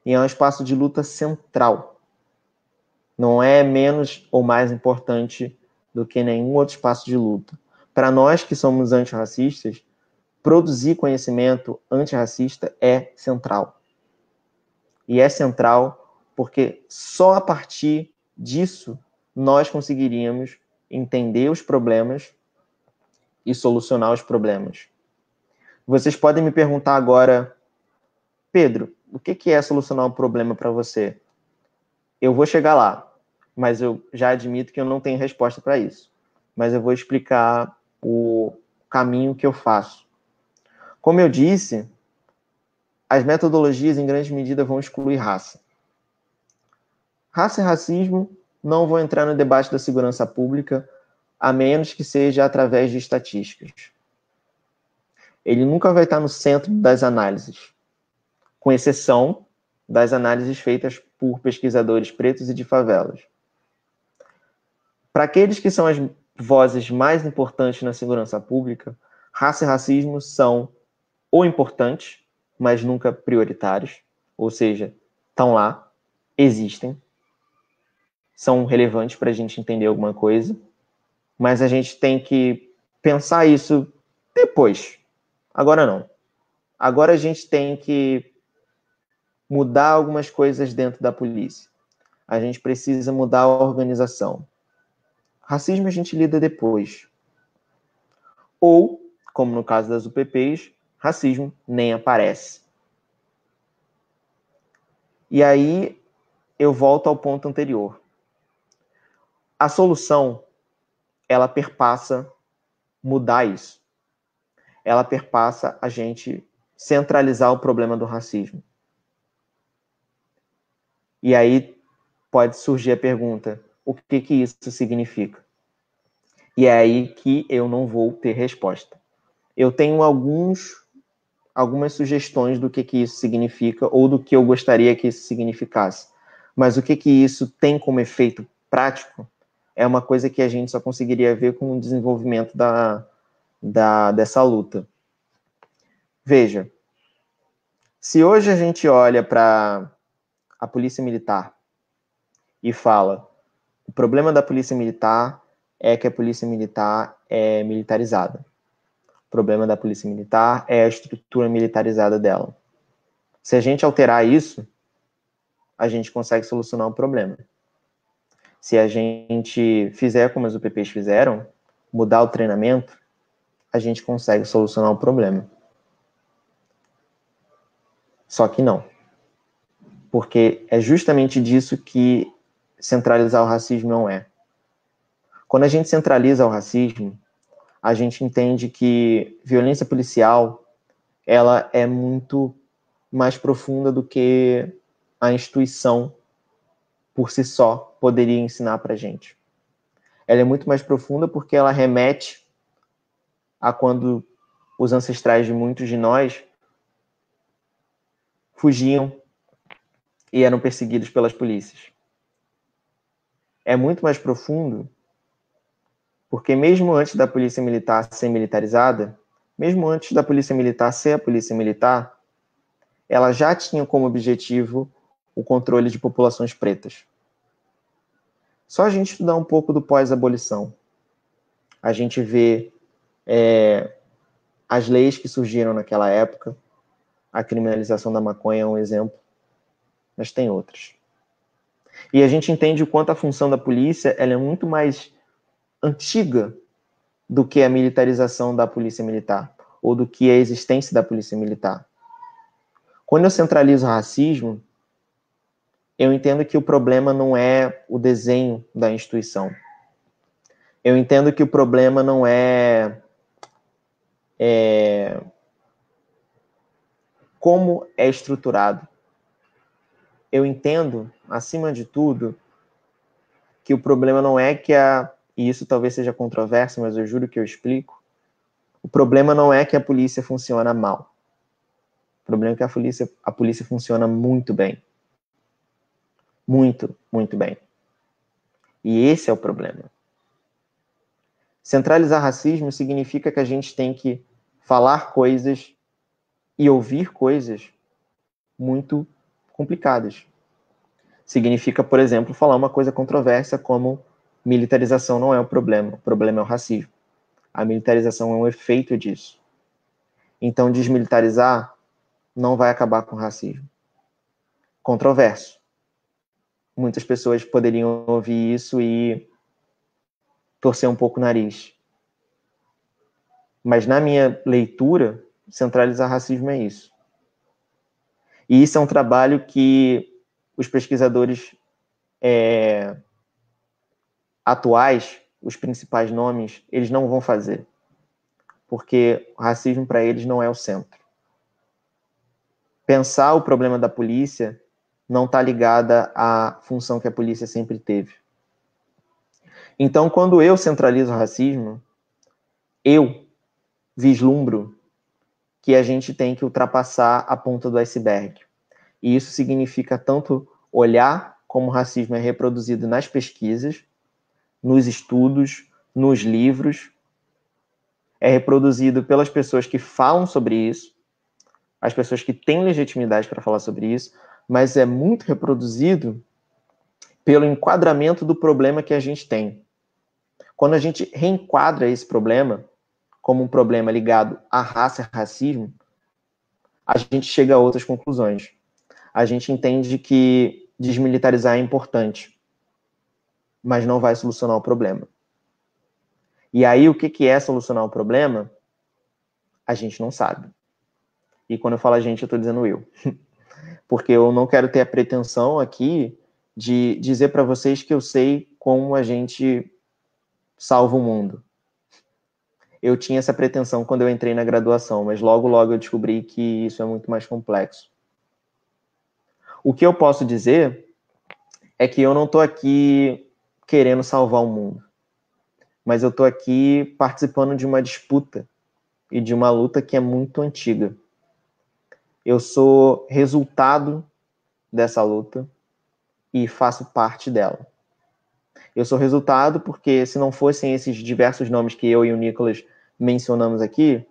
E é um espaço de luta central. Não é menos ou mais importante do que nenhum outro espaço de luta. Para nós que somos antirracistas, produzir conhecimento antirracista é central. E é central porque só a partir disso nós conseguiríamos entender os problemas e solucionar os problemas. Vocês podem me perguntar agora, Pedro, o que é solucionar um problema para você? Eu vou chegar lá, mas eu já admito que eu não tenho resposta para isso. Mas eu vou explicar o caminho que eu faço. Como eu disse, as metodologias, em grande medida, vão excluir raça. Raça e racismo não vão entrar no debate da segurança pública, a menos que seja através de estatísticas. Ele nunca vai estar no centro das análises, com exceção das análises feitas por pesquisadores pretos e de favelas. Para aqueles que são as vozes mais importantes na segurança pública, raça e racismo são ou importantes, mas nunca prioritários, ou seja, estão lá, existem, são relevantes para a gente entender alguma coisa, mas a gente tem que pensar isso depois. Agora não. Agora a gente tem que mudar algumas coisas dentro da polícia. A gente precisa mudar a organização. Racismo a gente lida depois. Ou, como no caso das UPPs, racismo nem aparece. E aí eu volto ao ponto anterior. A solução, ela perpassa mudar isso. Ela perpassa a gente centralizar o problema do racismo. E aí pode surgir a pergunta, o que isso significa? E é aí que eu não vou ter resposta. Eu tenho algumas sugestões do que isso significa ou do que eu gostaria que isso significasse. Mas o que isso tem como efeito prático é uma coisa que a gente só conseguiria ver com o desenvolvimento dessa luta. Veja, se hoje a gente olha para a polícia militar e fala, o problema da polícia militar é que a polícia militar é militarizada. O problema da polícia militar é a estrutura militarizada dela. Se a gente alterar isso, a gente consegue solucionar o problema. Se a gente fizer como as UPPs fizeram, mudar o treinamento, a gente consegue solucionar o problema. Só que não. Porque é justamente disso que centralizar o racismo não é. Quando a gente centraliza o racismo, a gente entende que violência policial ela é muito mais profunda do que a instituição por si só poderia ensinar para a gente. Ela é muito mais profunda porque ela remete a quando os ancestrais de muitos de nós fugiam e eram perseguidos pelas polícias. É muito mais profundo porque mesmo antes da polícia militar ser militarizada, mesmo antes da polícia militar ser a polícia militar, ela já tinha como objetivo o controle de populações pretas. Só a gente estudar um pouco do pós-abolição, a gente vê as leis que surgiram naquela época, a criminalização da maconha é um exemplo, mas tem outras. E a gente entende o quanto a função da polícia ela é muito mais antiga do que a militarização da polícia militar, ou do que a existência da polícia militar. Quando eu centralizo o racismo, eu entendo que o problema não é o desenho da instituição. Eu entendo que o problema não é como é estruturado. Eu entendo, acima de tudo, que o problema não é que e isso talvez seja controverso, mas eu juro que eu explico, o problema não é que a polícia funciona mal. O problema é que a polícia funciona muito bem. Muito, muito bem. E esse é o problema. Centralizar racismo significa que a gente tem que falar coisas e ouvir coisas muito complicadas. Significa, por exemplo, falar uma coisa controversa como militarização não é o problema é o racismo. A militarização é um efeito disso. Então, desmilitarizar não vai acabar com o racismo. Controverso. Muitas pessoas poderiam ouvir isso e torcer um pouco o nariz. Mas na minha leitura, centralizar racismo é isso. E isso é um trabalho que os pesquisadores atuais, os principais nomes, eles não vão fazer. Porque o racismo para eles não é o centro. Pensar o problema da polícia não está ligada à função que a polícia sempre teve. Então, quando eu centralizo o racismo, eu vislumbro que a gente tem que ultrapassar a ponta do iceberg. E isso significa tanto olhar como o racismo é reproduzido nas pesquisas, nos estudos, nos livros, é reproduzido pelas pessoas que falam sobre isso, as pessoas que têm legitimidade para falar sobre isso, mas é muito reproduzido pelo enquadramento do problema que a gente tem. Quando a gente reenquadra esse problema como um problema ligado à raça e racismo, a gente chega a outras conclusões. A gente entende que desmilitarizar é importante, mas não vai solucionar o problema. E aí, o que é solucionar o problema? A gente não sabe. E quando eu falo a gente, eu estou dizendo eu. Porque eu não quero ter a pretensão aqui de dizer para vocês que eu sei como a gente salva o mundo. Eu tinha essa pretensão quando eu entrei na graduação, mas logo eu descobri que isso é muito mais complexo. O que eu posso dizer é que eu não estou aqui querendo salvar o mundo, mas eu estou aqui participando de uma disputa e de uma luta que é muito antiga. Eu sou resultado dessa luta e faço parte dela. Eu sou resultado porque, se não fossem esses diversos nomes que eu e o Nicolas mencionamos aqui,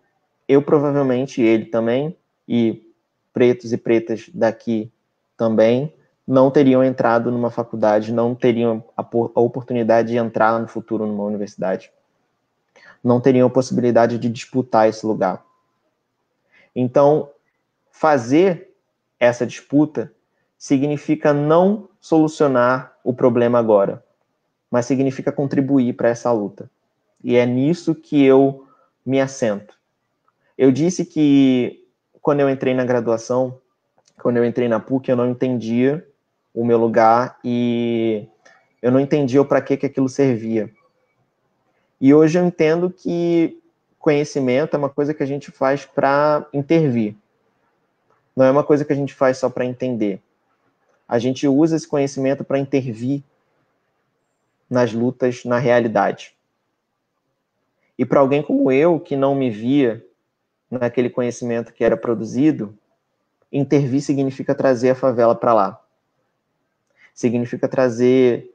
eu provavelmente, ele também, e pretos e pretas daqui também, não teriam entrado numa faculdade, não teriam a oportunidade de entrar no futuro numa universidade. Não teriam a possibilidade de disputar esse lugar. Então, fazer essa disputa significa não solucionar o problema agora, mas significa contribuir para essa luta. E é nisso que eu me assento. Eu disse que quando eu entrei na graduação, quando eu entrei na PUC, eu não entendia o meu lugar e eu não entendia o para que aquilo servia. E hoje eu entendo que conhecimento é uma coisa que a gente faz para intervir. Não é uma coisa que a gente faz só para entender. A gente usa esse conhecimento para intervir nas lutas, na realidade. E para alguém como eu, que não me via naquele conhecimento que era produzido, intervir significa trazer a favela para lá. Significa trazer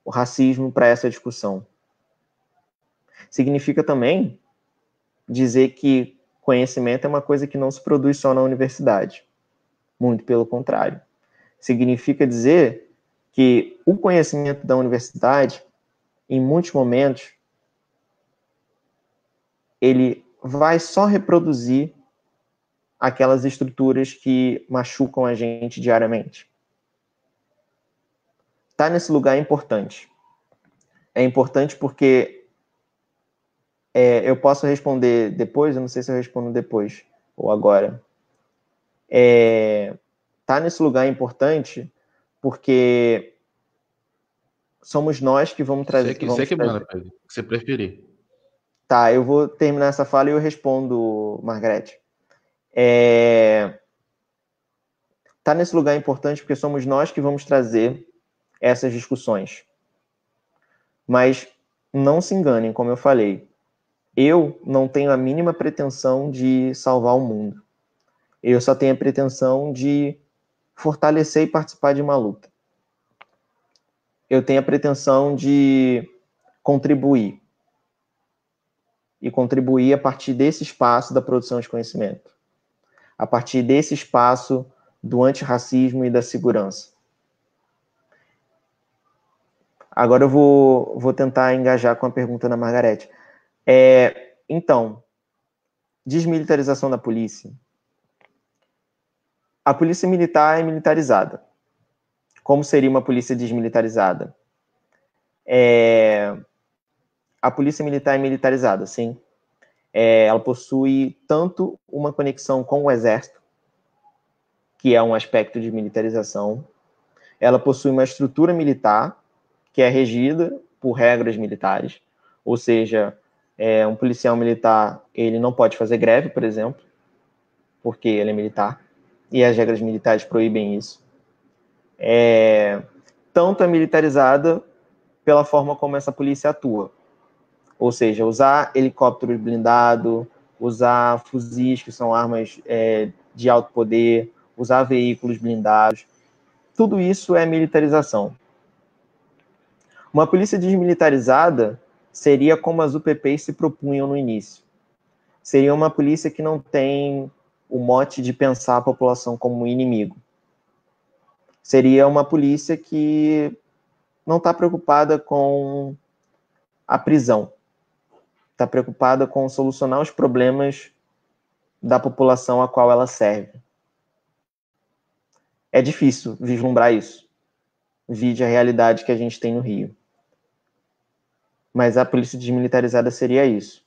o racismo para essa discussão. Significa também dizer que conhecimento é uma coisa que não se produz só na universidade. Muito pelo contrário. Significa dizer que o conhecimento da universidade, em muitos momentos, ele vai só reproduzir aquelas estruturas que machucam a gente diariamente. Tá nesse lugar é importante. É importante porque eu posso responder depois, eu não sei se eu respondo depois ou agora. Tá nesse lugar é importante porque somos nós que vamos trazer... Você que manda, Pedro. O que você preferir. Tá, eu vou terminar essa fala e eu respondo, Margarete. Tá nesse lugar importante porque somos nós que vamos trazer essas discussões. Mas não se enganem, como eu falei, eu não tenho a mínima pretensão de salvar o mundo. Eu só tenho a pretensão de fortalecer e participar de uma luta. Eu tenho a pretensão de contribuir. e contribuir a partir desse espaço da produção de conhecimento, a partir desse espaço do antirracismo e da segurança. Agora eu vou tentar engajar com a pergunta da Margarete. Então, desmilitarização da polícia. A polícia militar é militarizada. Como seria uma polícia desmilitarizada? A polícia militar é militarizada, sim. Ela possui tanto uma conexão com o exército, que é um aspecto de militarização, ela possui uma estrutura militar, que é regida por regras militares, ou seja, um policial militar, ele não pode fazer greve, por exemplo, porque ele é militar, e as regras militares proíbem isso. Tanto é militarizada pela forma como essa polícia atua, ou seja, usar helicóptero blindado, usar fuzis, que são armas de alto poder, usar veículos blindados, tudo isso é militarização. Uma polícia desmilitarizada seria como as UPPs se propunham no início. Seria uma polícia que não tem o mote de pensar a população como um inimigo. Seria uma polícia que não está preocupada com a prisão. Está preocupada com solucionar os problemas da população a qual ela serve. É difícil vislumbrar isso. Vide a realidade que a gente tem no Rio. Mas a polícia desmilitarizada seria isso.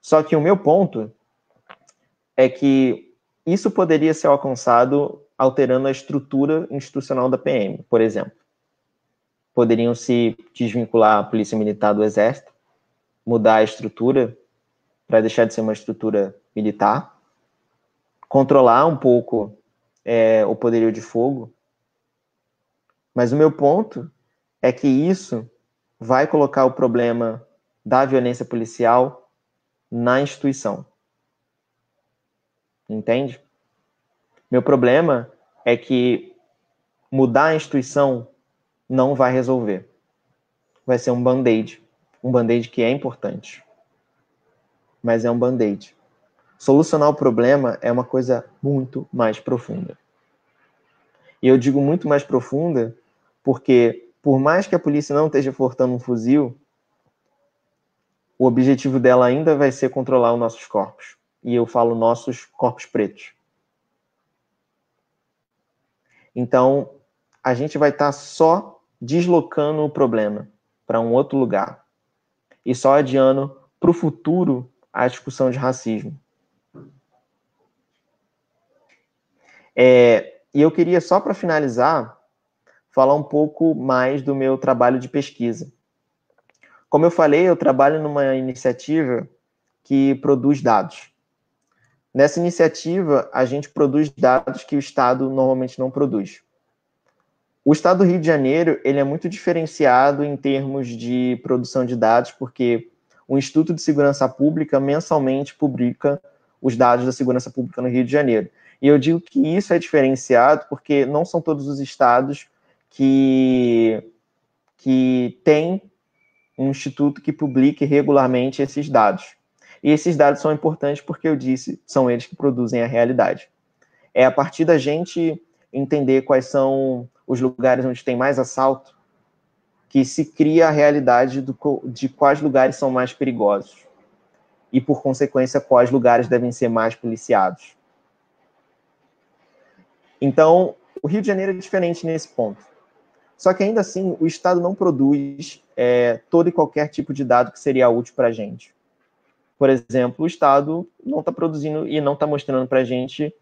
Só que o meu ponto é que isso poderia ser alcançado alterando a estrutura institucional da PM, por exemplo. Poderiam se desvincular a polícia militar do exército, mudar a estrutura para deixar de ser uma estrutura militar, controlar um pouco o poderio de fogo. Mas o meu ponto é que isso vai colocar o problema da violência policial na instituição. Entende? Meu problema é que mudar a instituição não vai resolver. Vai ser um band-aid. Um band-aid que é importante. Mas é um band-aid. Solucionar o problema é uma coisa muito mais profunda. E eu digo muito mais profunda porque, por mais que a polícia não esteja portando um fuzil, o objetivo dela ainda vai ser controlar os nossos corpos. E eu falo nossos corpos pretos. Então, a gente vai estar só deslocando o problema para um outro lugar. E só adiando para o futuro a discussão de racismo. E eu queria, só para finalizar, falar um pouco mais do meu trabalho de pesquisa. Como eu falei, eu trabalho numa iniciativa que produz dados. Nessa iniciativa, a gente produz dados que o Estado normalmente não produz. O Estado do Rio de Janeiro, ele é muito diferenciado em termos de produção de dados, porque o Instituto de Segurança Pública mensalmente publica os dados da segurança pública no Rio de Janeiro. E eu digo que isso é diferenciado porque não são todos os estados que têm um instituto que publique regularmente esses dados. E esses dados são importantes porque, eu disse, são eles que produzem a realidade. É a partir da gente entender quais são os lugares onde tem mais assalto que se cria a realidade de quais lugares são mais perigosos. E, por consequência, quais lugares devem ser mais policiados. Então, o Rio de Janeiro é diferente nesse ponto. Só que, ainda assim, o Estado não produz todo e qualquer tipo de dado que seria útil para a gente. Por exemplo, o Estado não está produzindo e não está mostrando para a gente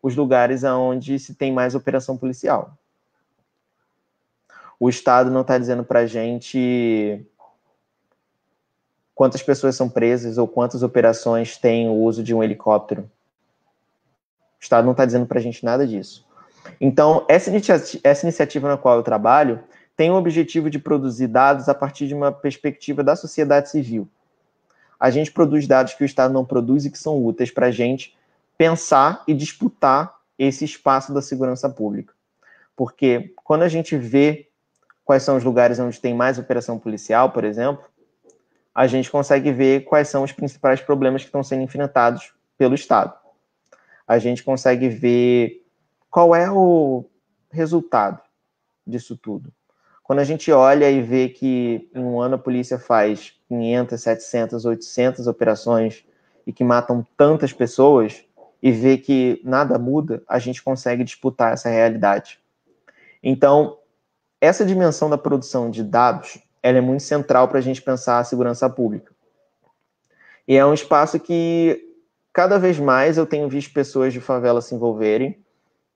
os lugares onde se tem mais operação policial. O Estado não está dizendo para a gente quantas pessoas são presas ou quantas operações têm o uso de um helicóptero. O Estado não está dizendo para a gente nada disso. Então, essa iniciativa na qual eu trabalho tem o objetivo de produzir dados a partir de uma perspectiva da sociedade civil. A gente produz dados que o Estado não produz e que são úteis para a gente pensar e disputar esse espaço da segurança pública. Porque quando a gente vê quais são os lugares onde tem mais operação policial, por exemplo, a gente consegue ver quais são os principais problemas que estão sendo enfrentados pelo Estado. A gente consegue ver qual é o resultado disso tudo. Quando a gente olha e vê que em um ano a polícia faz 500, 700, 800 operações e que matam tantas pessoas e vê que nada muda, a gente consegue disputar essa realidade. Então, essa dimensão da produção de dados, ela é muito central para a gente pensar a segurança pública. E é um espaço que cada vez mais eu tenho visto pessoas de favela se envolverem,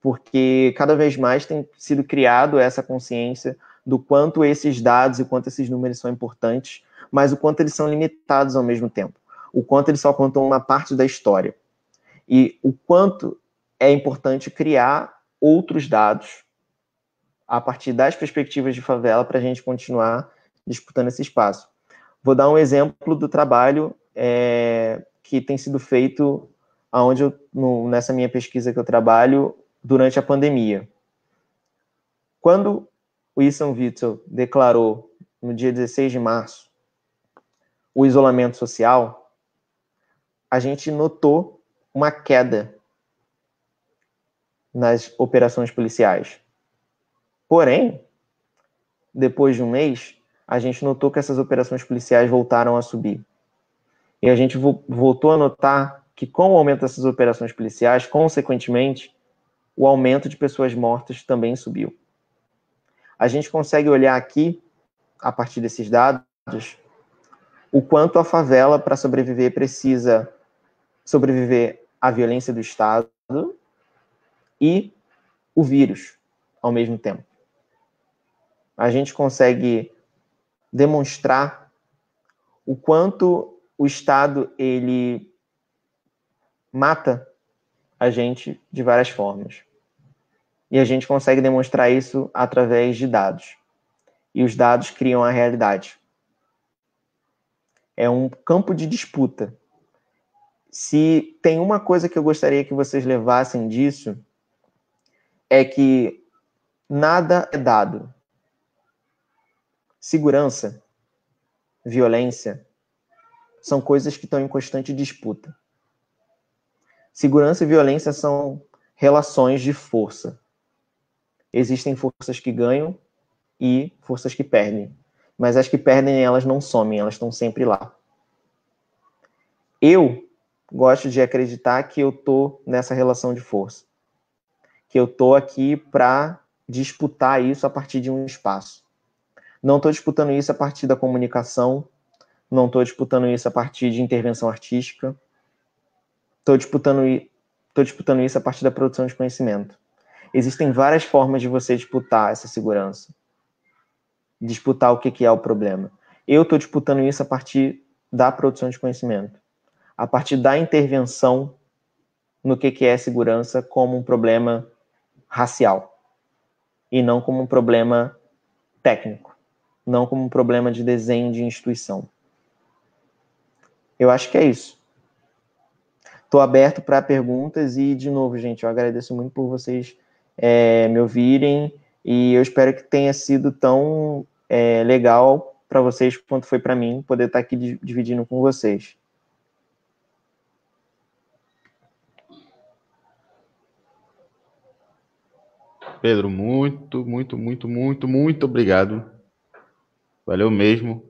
porque cada vez mais tem sido criado essa consciência do quanto esses dados e quanto esses números são importantes, mas o quanto eles são limitados ao mesmo tempo, o quanto eles só contam uma parte da história, e o quanto é importante criar outros dados a partir das perspectivas de favela para a gente continuar disputando esse espaço. Vou dar um exemplo do trabalho que tem sido feito nessa minha pesquisa que eu trabalho durante a pandemia. Quando o Wilson Witzel declarou, no dia 16 de março, o isolamento social, a gente notou uma queda nas operações policiais. Porém, depois de um mês, a gente notou que essas operações policiais voltaram a subir. E a gente voltou a notar que, com o aumento dessas operações policiais, consequentemente, o aumento de pessoas mortas também subiu. A gente consegue olhar aqui, a partir desses dados, o quanto a favela, para sobreviver, precisa sobreviver à violência do Estado e o vírus ao mesmo tempo. A gente consegue demonstrar o quanto o Estado ele mata a gente de várias formas. E a gente consegue demonstrar isso através de dados. E os dados criam a realidade. É um campo de disputa. Se tem uma coisa que eu gostaria que vocês levassem disso, é que nada é dado. Segurança, violência, são coisas que estão em constante disputa. Segurança e violência são relações de força. Existem forças que ganham e forças que perdem. Mas as que perdem, elas não somem, elas estão sempre lá. Eu gosto de acreditar que eu estou nessa relação de força. Que eu estou aqui para disputar isso a partir de um espaço. Não estou disputando isso a partir da comunicação, não estou disputando isso a partir de intervenção artística, estou disputando isso a partir da produção de conhecimento. Existem várias formas de você disputar essa segurança, disputar o que é o problema. Eu estou disputando isso a partir da produção de conhecimento, a partir da intervenção no que é segurança como um problema racial e não como um problema técnico, não como um problema de desenho de instituição. Eu acho que é isso. Estou aberto para perguntas e, de novo, gente, eu agradeço muito por vocês me ouvirem e eu espero que tenha sido tão legal para vocês quanto foi para mim poder estar aqui dividindo com vocês. Pedro, muito, muito, muito, muito, muito obrigado. Valeu mesmo.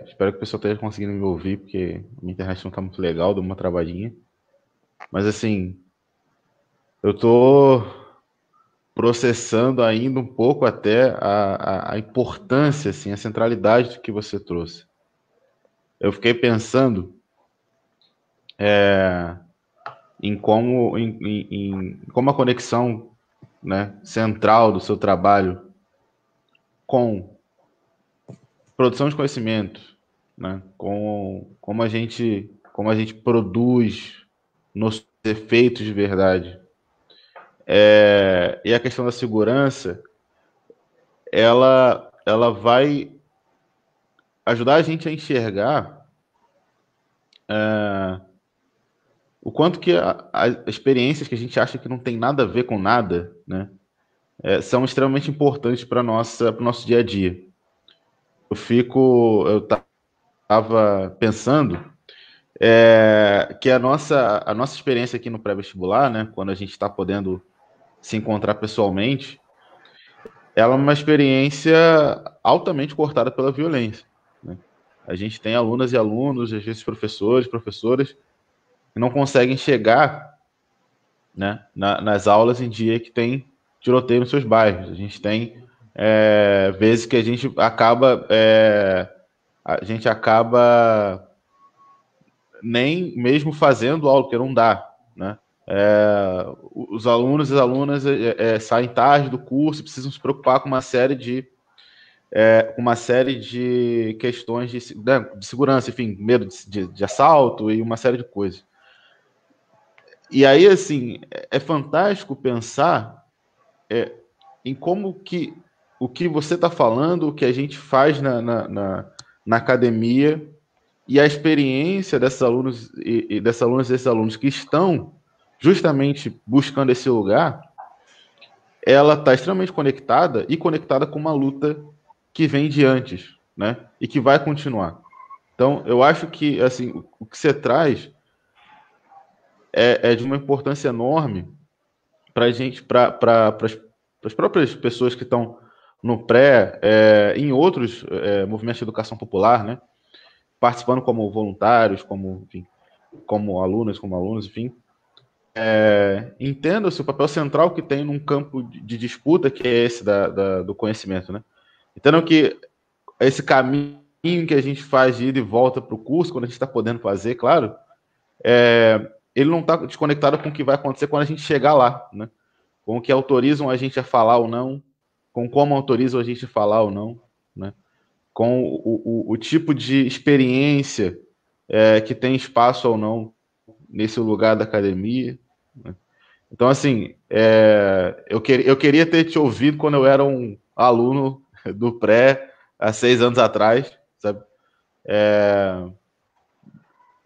Espero que o pessoal esteja conseguindo me ouvir, porque a minha internet não está muito legal, deu uma travadinha. Mas, assim, eu estou processando ainda um pouco até a importância, assim, a centralidade do que você trouxe. Eu fiquei pensando em como a conexão, né, central do seu trabalho com produção de conhecimento, né, com como a gente produz nossos efeitos de verdade. E a questão da segurança, ela vai ajudar a gente a enxergar o quanto que as experiências que a gente acha que não tem nada a ver com nada, né, são extremamente importantes para o nosso dia a dia. Eu estava pensando que a nossa experiência aqui no pré-vestibular, né, quando a gente está podendo se encontrar pessoalmente, ela é uma experiência altamente cortada pela violência, né? A gente tem alunas e alunos, às vezes professores, professoras, que não conseguem chegar, né, nas aulas em dia que tem tiroteio nos seus bairros. A gente tem vezes que a gente acaba nem mesmo fazendo aula, porque não dá, né? Os alunos e as alunas saem tarde do curso, precisam se preocupar com uma série de questões de segurança, enfim, medo de assalto e uma série de coisas. E aí, assim, é fantástico pensar em como que o que você está falando, o que a gente faz na academia e a experiência desses alunos e dessas alunas e desses alunos que estão justamente buscando esse lugar, ela está extremamente conectada e conectada com uma luta que vem de antes, né? E que vai continuar. Então, eu acho que assim o que você traz é de uma importância enorme para a gente, para as próprias pessoas que estão no pré, em outros movimentos de educação popular, né? Participando como voluntários, enfim, como alunos, enfim. Entenda-se o papel central que tem num campo de disputa que é esse do conhecimento, né? Entendam que esse caminho que a gente faz de ida e volta para o curso, quando a gente está podendo fazer, claro, ele não está desconectado com o que vai acontecer quando a gente chegar lá, né? Com o que autorizam a gente a falar ou não, com como autorizam a gente a falar ou não, né? Com o tipo de experiência que tem espaço ou não nesse lugar da academia, né? Então, assim, eu queria ter te ouvido quando eu era um aluno do pré, há 6 anos atrás, sabe?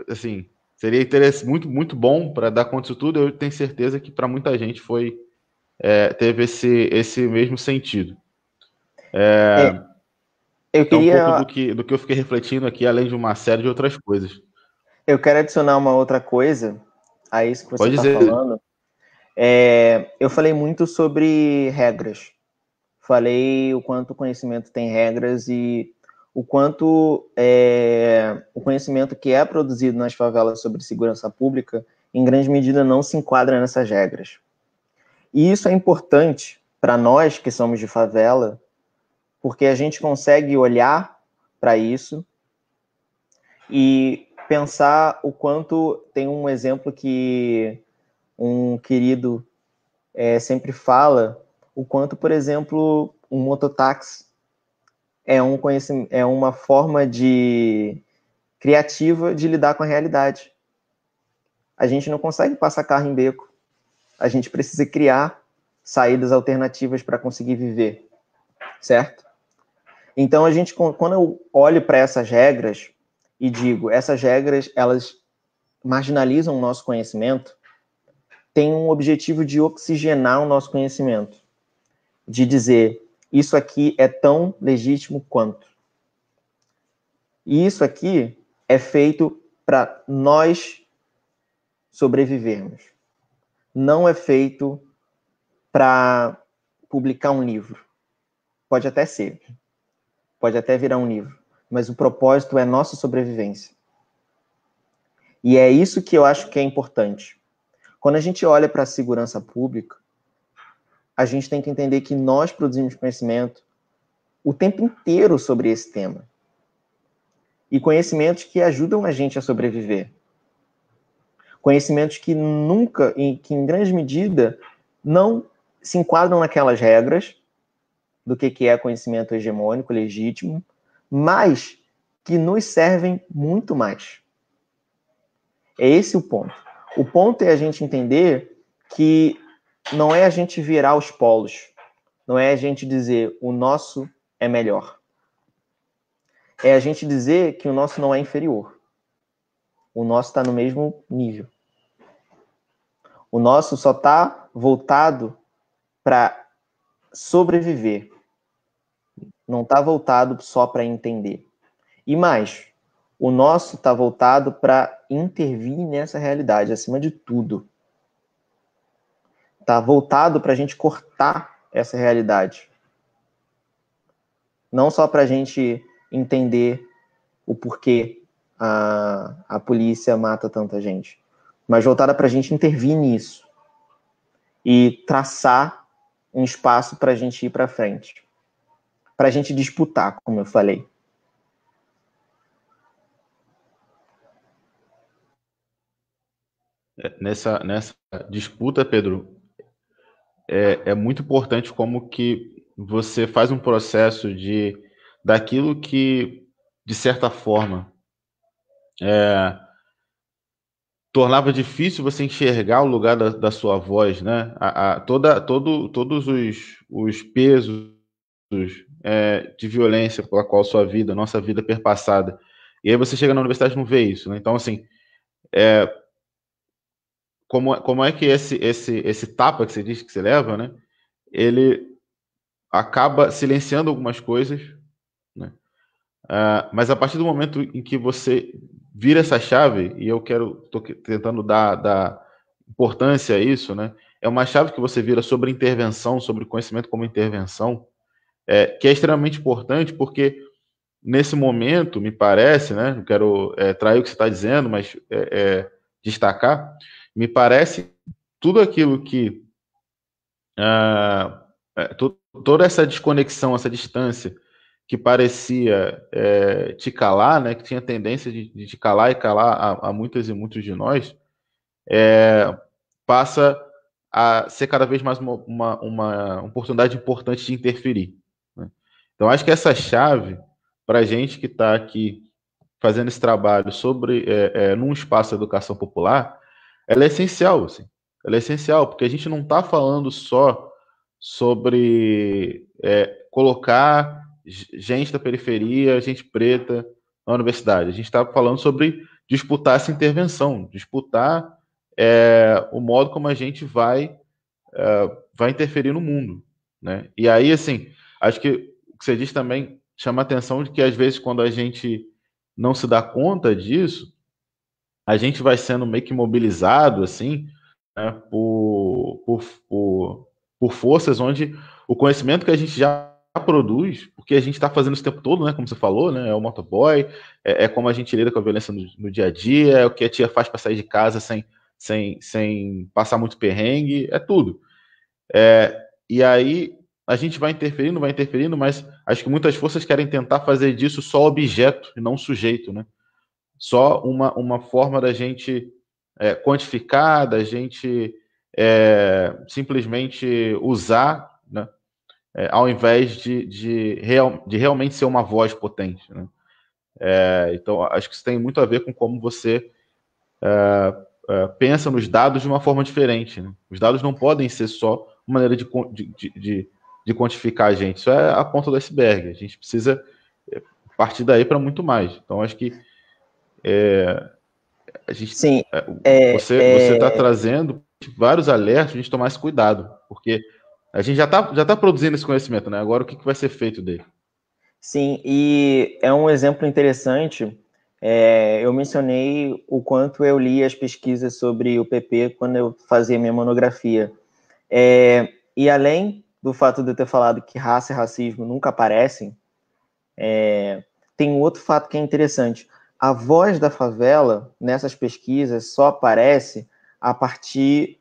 Assim, seria muito, muito bom para dar conta disso tudo. Eu tenho certeza que para muita gente teve esse mesmo sentido. É, eu É um pouco queria, do que eu fiquei refletindo aqui, além de uma série de outras coisas. eu quero adicionar uma outra coisa a isso que você Pode está dizer. falando. Eu falei muito sobre regras. Falei o quanto o conhecimento tem regras e o quanto o conhecimento que é produzido nas favelas sobre segurança pública, em grande medida, não se enquadra nessas regras. E isso é importante para nós que somos de favela, porque a gente consegue olhar para isso e pensar o quanto tem um exemplo que um querido sempre fala, o quanto, por exemplo, um mototáxi é uma forma criativa de lidar com a realidade. A gente não consegue passar carro em beco. A gente precisa criar saídas alternativas para conseguir viver, certo? Então, quando eu olho para essas regras e digo, essas regras, elas marginalizam o nosso conhecimento, tem um objetivo de oxigenar o nosso conhecimento, de dizer, isso aqui é tão legítimo quanto. E isso aqui é feito para nós sobrevivermos. Não é feito para publicar um livro. Pode até ser. Pode até virar um livro. Mas o propósito é nossa sobrevivência. E é isso que eu acho que é importante. Quando a gente olha para a segurança pública, a gente tem que entender que nós produzimos conhecimento o tempo inteiro sobre esse tema. E conhecimentos que ajudam a gente a sobreviver. Conhecimentos que nunca, que em grande medida, não se enquadram naquelas regras do que é conhecimento hegemônico, legítimo, mas que nos servem muito mais. É esse o ponto. O ponto é a gente entender que não é a gente virar os polos, não é a gente dizer o nosso é melhor. É a gente dizer que o nosso não é inferior. O nosso está no mesmo nível. O nosso só está voltado para sobreviver. Não está voltado só para entender. E mais, O nosso está voltado para intervir nessa realidade, acima de tudo. Está voltado para a gente cortar essa realidade. Não só para a gente entender o porquê a polícia mata tanta gente, mas voltada para a gente intervir nisso e traçar um espaço para a gente ir para frente, para a gente disputar, como eu falei. Nessa disputa, Pedro, é muito importante como que você faz um processo daquilo que, de certa forma, tornava difícil você enxergar o lugar da sua voz, né? Todos os pesos de violência pela qual sua vida, nossa vida é perpassada. E aí você chega na universidade e não vê isso, né? Então, assim, como é que esse tapa que você diz que você leva, né? Ele acaba silenciando algumas coisas, né? Mas a partir do momento em que você vira essa chave, e estou tentando dar importância a isso, né? É uma chave que você vira sobre intervenção, sobre conhecimento como intervenção, que é extremamente importante, porque nesse momento, me parece, né? Não quero trair o que você está dizendo, mas destacar, me parece tudo aquilo que toda essa desconexão, essa distância que parecia te calar, né, que tinha tendência de te calar e calar a muitas e muitos de nós, passa a ser cada vez mais uma oportunidade importante de interferir, né? Então, acho que essa chave, para a gente que está aqui fazendo esse trabalho num espaço de educação popular, ela é essencial, assim. Ela é essencial, porque a gente não está falando só sobre colocar gente da periferia, gente preta na universidade. A gente está falando sobre disputar essa intervenção, disputar o modo como a gente vai interferir no mundo, né? E aí, assim, acho que o que você diz também chama a atenção de que, às vezes, quando a gente não se dá conta disso, a gente vai sendo meio que mobilizado, assim, né, por forças onde o conhecimento que a gente já produz, porque a gente está fazendo isso o tempo todo, né, como você falou, né, é o motoboy, é como a gente lida com a violência no dia a dia, é o que a tia faz para sair de casa sem passar muito perrengue, é tudo. E aí a gente vai interferindo, mas acho que muitas forças querem tentar fazer disso só objeto e não sujeito, né? Só uma forma da gente quantificar, da gente simplesmente usar, né? Ao invés de realmente ser uma voz potente, né? Então, acho que isso tem muito a ver com como você pensa nos dados de uma forma diferente, né? Os dados não podem ser só uma maneira de quantificar a gente. Isso é a ponta do iceberg. A gente precisa partir daí para muito mais. Então, acho que a gente, Sim, você está trazendo vários alertas, a gente tomar esse cuidado, porque a gente já tá produzindo esse conhecimento, né? Agora, o que vai ser feito dele? sim, e é um exemplo interessante. Eu mencionei o quanto eu li as pesquisas sobre o PP quando eu fazia minha monografia. E além do fato de eu ter falado que raça e racismo nunca aparecem, tem um outro fato que é interessante. A voz da favela, nessas pesquisas, só aparece a partir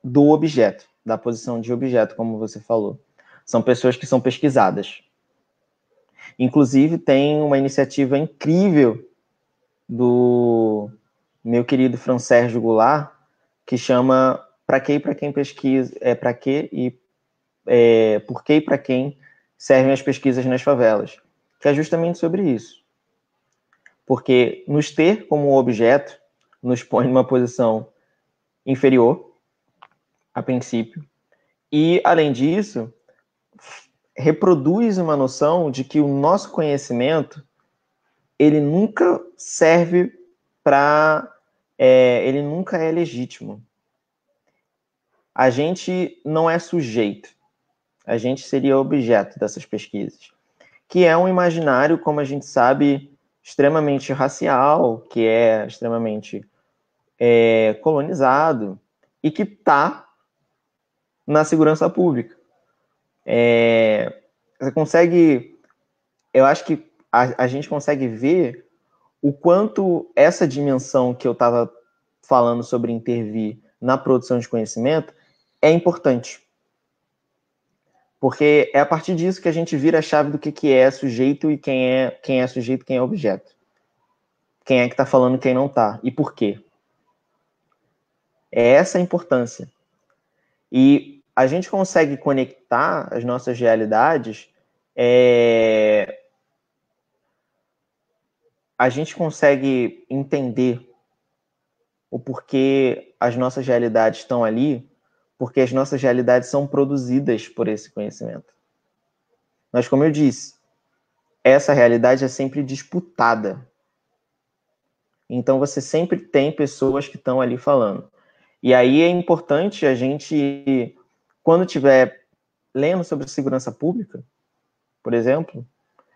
do objeto, da posição de objeto, como você falou. São pessoas que são pesquisadas. Inclusive, tem uma iniciativa incrível do meu querido Fran Sérgio Goulart, que chama Pra que e pra quem pesquisa, pra que e por que e para quem servem as pesquisas nas favelas, que é justamente sobre isso. Porque nos ter como objeto nos põe numa posição inferior, a princípio, e, além disso, reproduz uma noção de que o nosso conhecimento ele nunca serve para... ele nunca é legítimo. A gente não é sujeito. A gente seria objeto dessas pesquisas. Que é um imaginário, como a gente sabe, extremamente racial, que é extremamente colonizado e que está na segurança pública. Você consegue, eu acho que a gente consegue ver o quanto essa dimensão que eu estava falando sobre intervir na produção de conhecimento é importante. Porque é a partir disso que a gente vira a chave do que é sujeito e quem é sujeito e quem é objeto. Quem é que está falando e quem não está. E por quê? É essa a importância. E a gente consegue conectar as nossas realidades, a gente consegue entender o porquê as nossas realidades estão ali, porque as nossas realidades são produzidas por esse conhecimento. Mas, como eu disse, essa realidade é sempre disputada. Então, você sempre tem pessoas que estão ali falando. E aí é importante a gente, quando estiver lendo sobre segurança pública, por exemplo,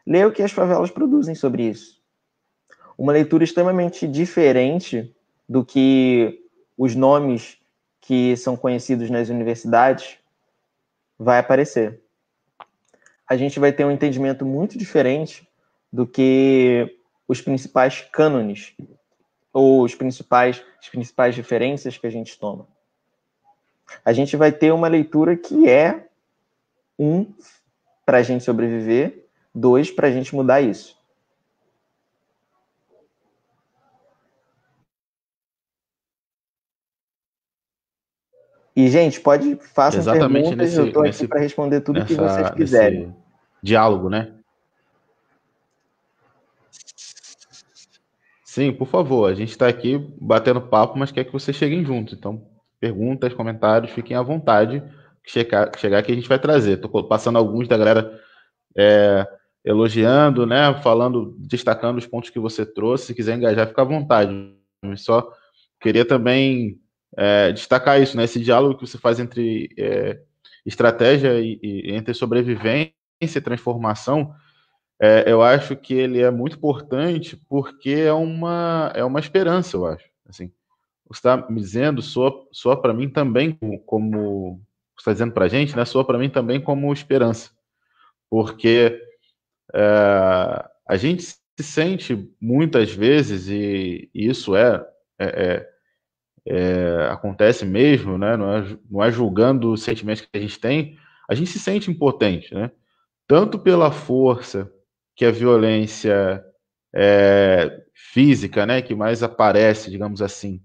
ler o que as favelas produzem sobre isso. Uma leitura extremamente diferente do que os nomes que são conhecidos nas universidades vai aparecer. A gente vai ter um entendimento muito diferente do que os principais cânones ou as principais referências que a gente toma. A gente vai ter uma leitura que é, para a gente sobreviver, 2, para a gente mudar isso. E, gente, façam Exatamente perguntas, eu estou aqui para responder tudo que vocês quiserem. nesse diálogo, né? Sim, por favor, a gente está aqui batendo papo, mas quer que vocês cheguem juntos. Então, perguntas, comentários, fiquem à vontade. Chegar aqui a gente vai trazer. Estou passando alguns da galera elogiando, né? Falando, destacando os pontos que você trouxe. Se quiser engajar, fica à vontade. Eu só queria também destacar isso, né? Esse diálogo que você faz entre estratégia e entre sobrevivência e transformação. Eu acho que ele é muito importante porque é uma esperança, eu acho. Assim, você está me dizendo, soa para mim também como você está dizendo para a gente, né? Soa para mim também como esperança, porque a gente se sente muitas vezes, e isso é, acontece mesmo, né? Não é julgando os sentimentos que a gente tem, a gente se sente impotente, né? Tanto pela força que a violência física, né, que mais aparece, digamos assim,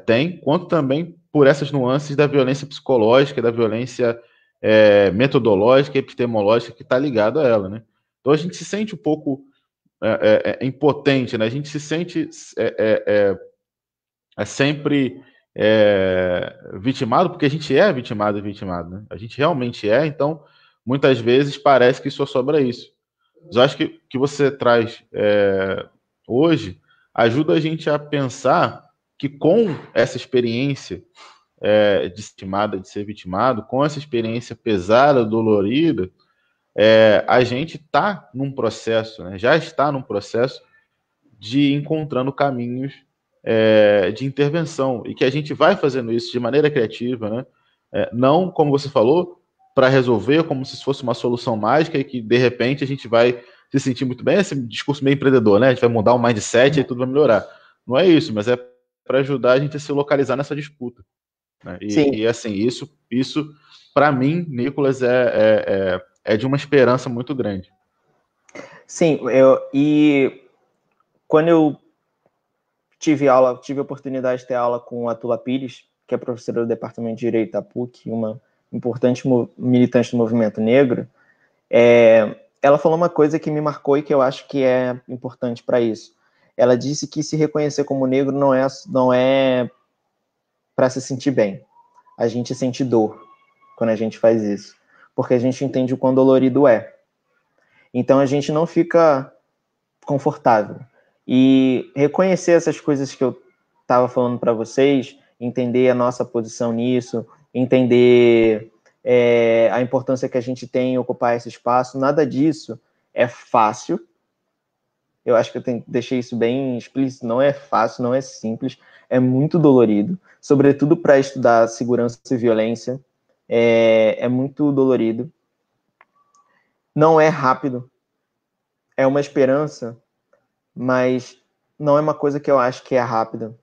tem, quanto também por essas nuances da violência psicológica, da violência metodológica, epistemológica que está ligada a ela, né? Então a gente se sente um pouco impotente, né? A gente se sente sempre vitimado, porque a gente é vitimado e vitimado, né? A gente realmente então muitas vezes parece que só sobra isso. Mas eu acho que você traz hoje ajuda a gente a pensar que com essa experiência de ser vitimado, com essa experiência pesada, dolorida, a gente está num processo, né? Já está num processo de encontrando caminhos de intervenção e que a gente vai fazendo isso de maneira criativa, né? Não, como você falou, para resolver como se fosse uma solução mágica e que de repente a gente vai se sentir muito bem, esse discurso meio empreendedor, né? A gente vai mudar o mindset e tudo vai melhorar. Não é isso, mas é para ajudar a gente a se localizar nessa disputa, né? E assim, isso para mim, Nicolas, é de uma esperança muito grande. Sim, e quando eu tive a oportunidade de ter aula com a Tula Pires, que é professora do Departamento de Direito da PUC, uma importante militante do movimento negro, ela falou uma coisa que me marcou e que eu acho que é importante para isso. Ela disse que se reconhecer como negro não é para se sentir bem. A gente sente dor quando a gente faz isso, porque a gente entende o quão dolorido é. Então a gente não fica confortável. E reconhecer essas coisas que eu estava falando para vocês, entender a nossa posição nisso, entender a importância que a gente tem em ocupar esse espaço, nada disso é fácil, Eu acho que deixei isso bem explícito. Não é fácil, não é simples, é muito dolorido. Sobretudo para estudar segurança e violência, é muito dolorido. Não é rápido, é uma esperança, mas não é uma coisa que eu acho que é rápida.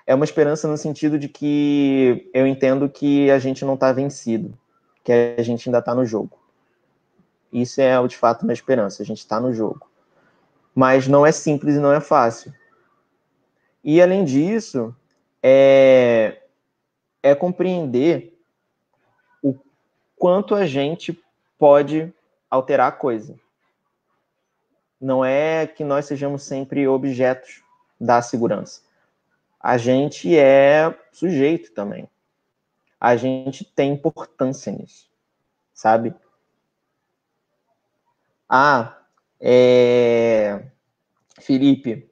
É uma esperança no sentido de que eu entendo que a gente não está vencido, que a gente ainda está no jogo. Isso é, de fato, uma esperança, a gente está no jogo. Mas não é simples e não é fácil. E, além disso, é compreender o quanto a gente pode alterar a coisa. Não é que nós sejamos sempre objetos da segurança. A gente é sujeito também. A gente tem importância nisso, sabe? Felipe,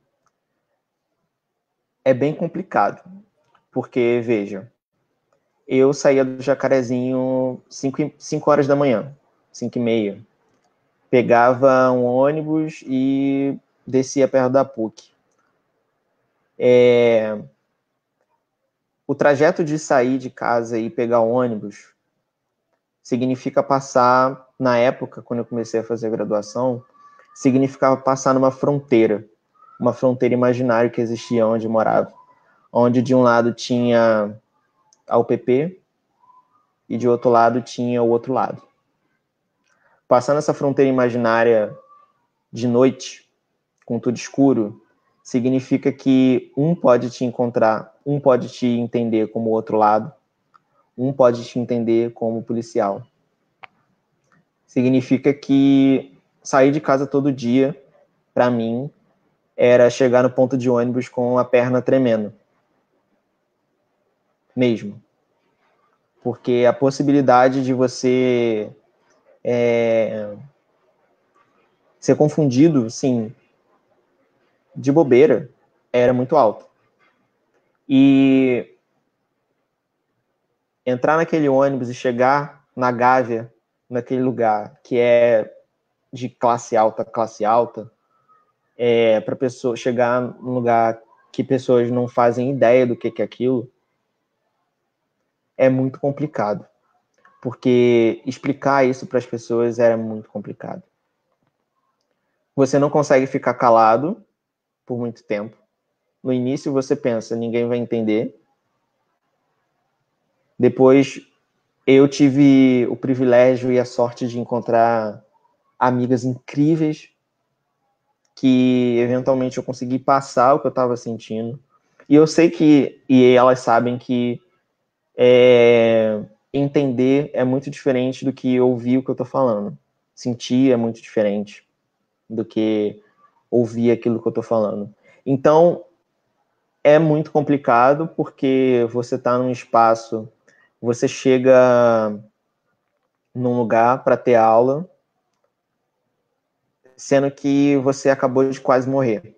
é bem complicado, porque, veja, eu saía do Jacarezinho 5 horas da manhã, 5h30, pegava um ônibus e descia perto da PUC. O trajeto de sair de casa e pegar o ônibus significa passar, na época, quando eu comecei a fazer a graduação, significava passar numa fronteira, uma fronteira imaginária que existia onde eu morava, onde de um lado tinha a UPP e de outro lado tinha o outro lado. Passando essa fronteira imaginária de noite, com tudo escuro, significa que um pode te encontrar, um pode te entender como o outro lado, um pode te entender como policial. Significa que sair de casa todo dia, para mim, era chegar no ponto de ônibus com a perna tremendo. Mesmo. Porque a possibilidade de você ser confundido, sim, de bobeira, era muito alta. E entrar naquele ônibus e chegar na Gávea, naquele lugar que é de classe alta, para pessoa chegar num lugar que pessoas não fazem ideia do que é aquilo, é muito complicado. Porque explicar isso para as pessoas era muito complicado. Você não consegue ficar calado por muito tempo. No início você pensa, ninguém vai entender. Depois eu tive o privilégio e a sorte de encontrar amigas incríveis que eventualmente eu consegui passar o que eu estava sentindo. E eu sei que, e elas sabem que entender é muito diferente do que ouvir o que eu estou falando. Sentir é muito diferente do que ouvir aquilo que eu estou falando. Então, é muito complicado porque você está num espaço, você chega num lugar para ter aula, sendo que você acabou de quase morrer.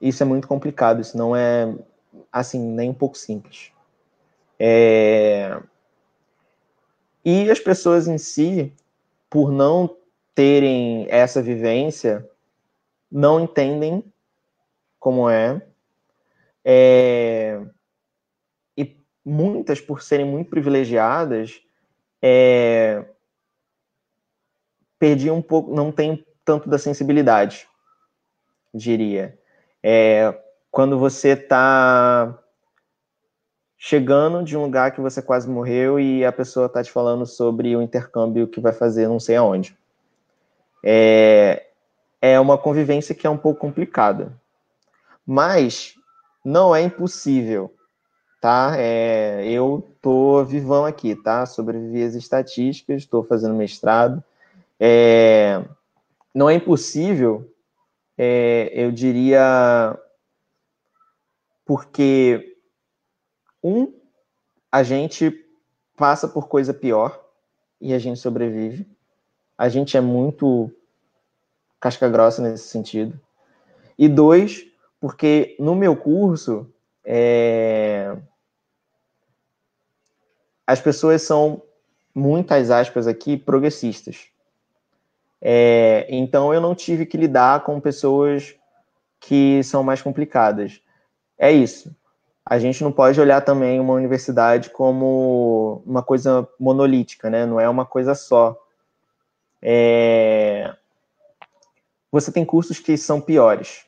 Isso é muito complicado, isso não é, assim, nem um pouco simples. E as pessoas em si, por não terem essa vivência, não entendem como e muitas, por serem muito privilegiadas, perdiam um pouco, não tem tanto da sensibilidade, diria. Quando você está chegando de um lugar que você quase morreu e a pessoa está te falando sobre o intercâmbio que vai fazer não sei aonde. É uma convivência que é um pouco complicada. Mas não é impossível, tá? Eu tô vivão aqui, tá? Sobrevivi às estatísticas, estou fazendo mestrado. Não é impossível, eu diria, porque a gente passa por coisa pior e a gente sobrevive. A gente é muito casca grossa nesse sentido. E 2, porque no meu curso, as pessoas são, muitas aspas aqui, progressistas. Então, eu não tive que lidar com pessoas que são mais complicadas. É isso. A gente não pode olhar também uma universidade como uma coisa monolítica, né? Não é uma coisa só. Você tem cursos que são piores,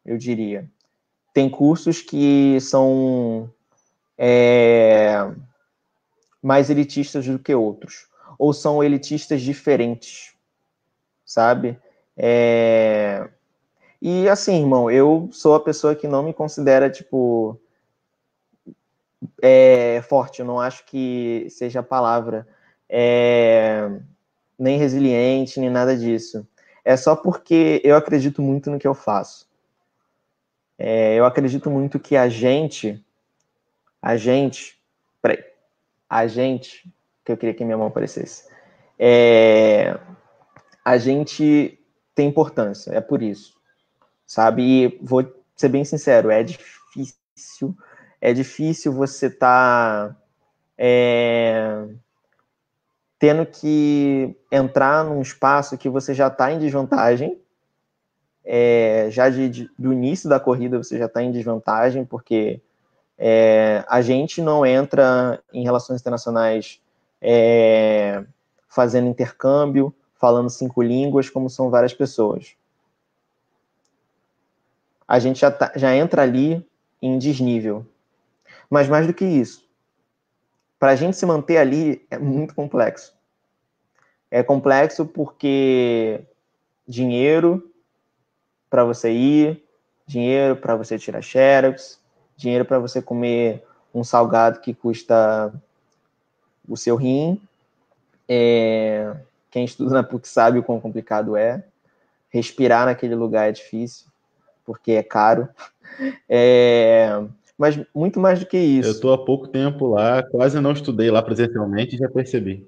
eu diria. Tem cursos que são mais elitistas do que outros. Ou são elitistas diferentes, sabe? E assim, irmão, eu sou a pessoa que não me considera, tipo, forte. Eu não acho que seja a palavra. Nem resiliente, nem nada disso. É só porque eu acredito muito no que eu faço. Eu acredito muito que peraí, que eu queria que minha mão aparecesse, a gente tem importância, é por isso, sabe? E vou ser bem sincero, é difícil você estar tendo que entrar num espaço que você já está em desvantagem, já do início da corrida você já está em desvantagem, porque a gente não entra em relações internacionais fazendo intercâmbio, falando 5 línguas, como são várias pessoas. A gente já entra ali em desnível. Mas mais do que isso, para a gente se manter ali é muito complexo. É complexo porque dinheiro para você ir, dinheiro para você tirar xerox, dinheiro para você comer um salgado que custa o seu rim. Quem estuda na PUC sabe o quão complicado é. Respirar naquele lugar é difícil, porque é caro. Mas muito mais do que Eu isso. estou há pouco tempo lá, quase não estudei lá presencialmente e já percebi.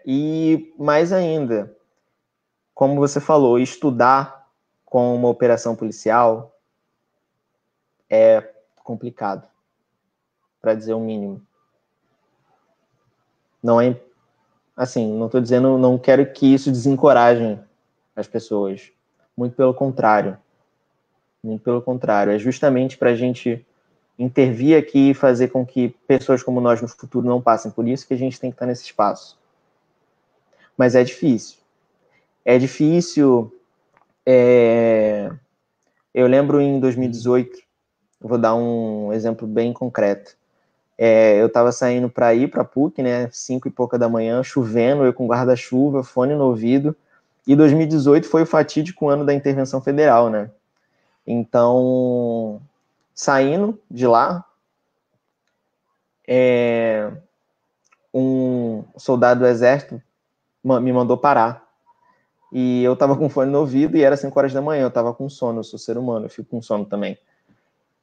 E mais ainda, como você falou, estudar com uma operação policial é complicado, para dizer o mínimo. Não é assim, não estou dizendo, não quero que isso desencoraje as pessoas. Muito pelo contrário. Muito pelo contrário. É justamente para a gente intervir aqui e fazer com que pessoas como nós no futuro não passem por isso que a gente tem que estar nesse espaço. Mas é difícil. É difícil. Eu lembro em 2018, vou dar um exemplo bem concreto. Eu estava saindo para ir para a PUC, né, 5 e pouca da manhã, chovendo, eu com guarda-chuva, fone no ouvido, e 2018 foi o fatídico ano da intervenção federal, né? Então, saindo de lá, um soldado do exército me mandou parar. E eu tava com fone no ouvido e era 5 horas da manhã, eu tava com sono, eu sou ser humano, eu fico com sono também.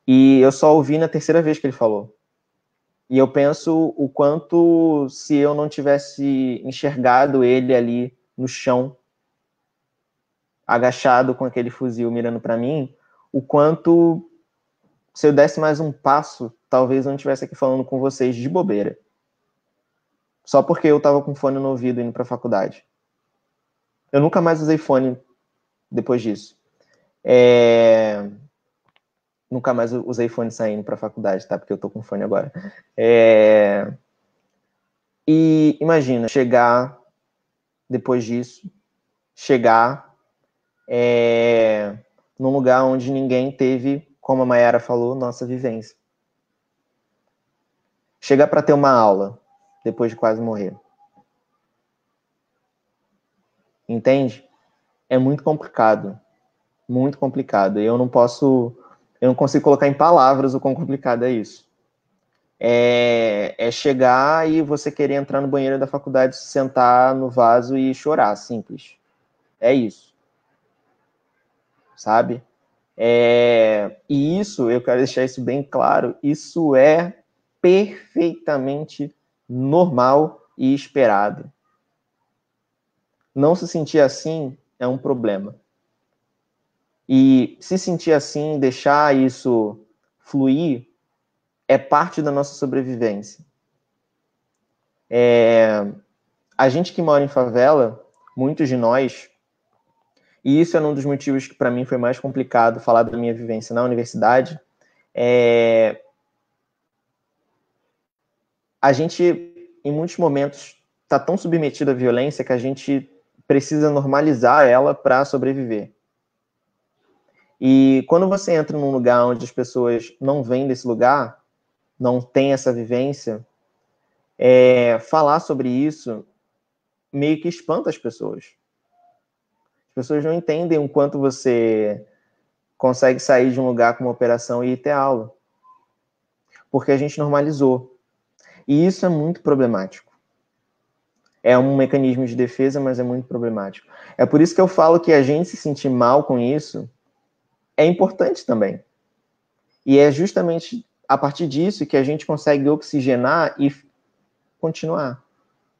E eu só ouvi na terceira vez que ele falou. E eu penso o quanto, se eu não tivesse enxergado ele ali no chão, agachado com aquele fuzil mirando para mim, o quanto, se eu desse mais um passo, talvez eu não estivesse aqui falando com vocês de bobeira. Só porque eu tava com fone no ouvido indo pra faculdade. Eu nunca mais usei fone depois disso. Nunca mais usei fone saindo pra faculdade, tá? Porque eu tô com fone agora. E imagina, chegar depois disso, chegar num lugar onde ninguém teve, como a Mayara falou, nossa vivência. Chegar para ter uma aula depois de quase morrer. Entende? É muito complicado. Muito complicado. Eu não consigo colocar em palavras o quão complicado é isso. É chegar e você querer entrar no banheiro da faculdade, sentar no vaso e chorar, simples. É isso. Sabe? E isso, eu quero deixar isso bem claro, isso é perfeitamente normal e esperado. Não se sentir assim é um problema. E se sentir assim, deixar isso fluir, é parte da nossa sobrevivência. a gente que mora em favela, muitos de nós, e isso é um dos motivos que para mim foi mais complicado falar da minha vivência na universidade, a gente, em muitos momentos, está tão submetido à violência que a gente precisa normalizar ela para sobreviver. E quando você entra num lugar onde as pessoas não vêm desse lugar, não têm essa vivência, falar sobre isso meio que espanta as pessoas. As pessoas não entendem o quanto você consegue sair de um lugar com uma operação e ir ter aula. Porque a gente normalizou. E isso é muito problemático. É um mecanismo de defesa, mas é muito problemático. É por isso que eu falo que a gente se sentir mal com isso é importante também. E é justamente a partir disso que a gente consegue oxigenar e continuar,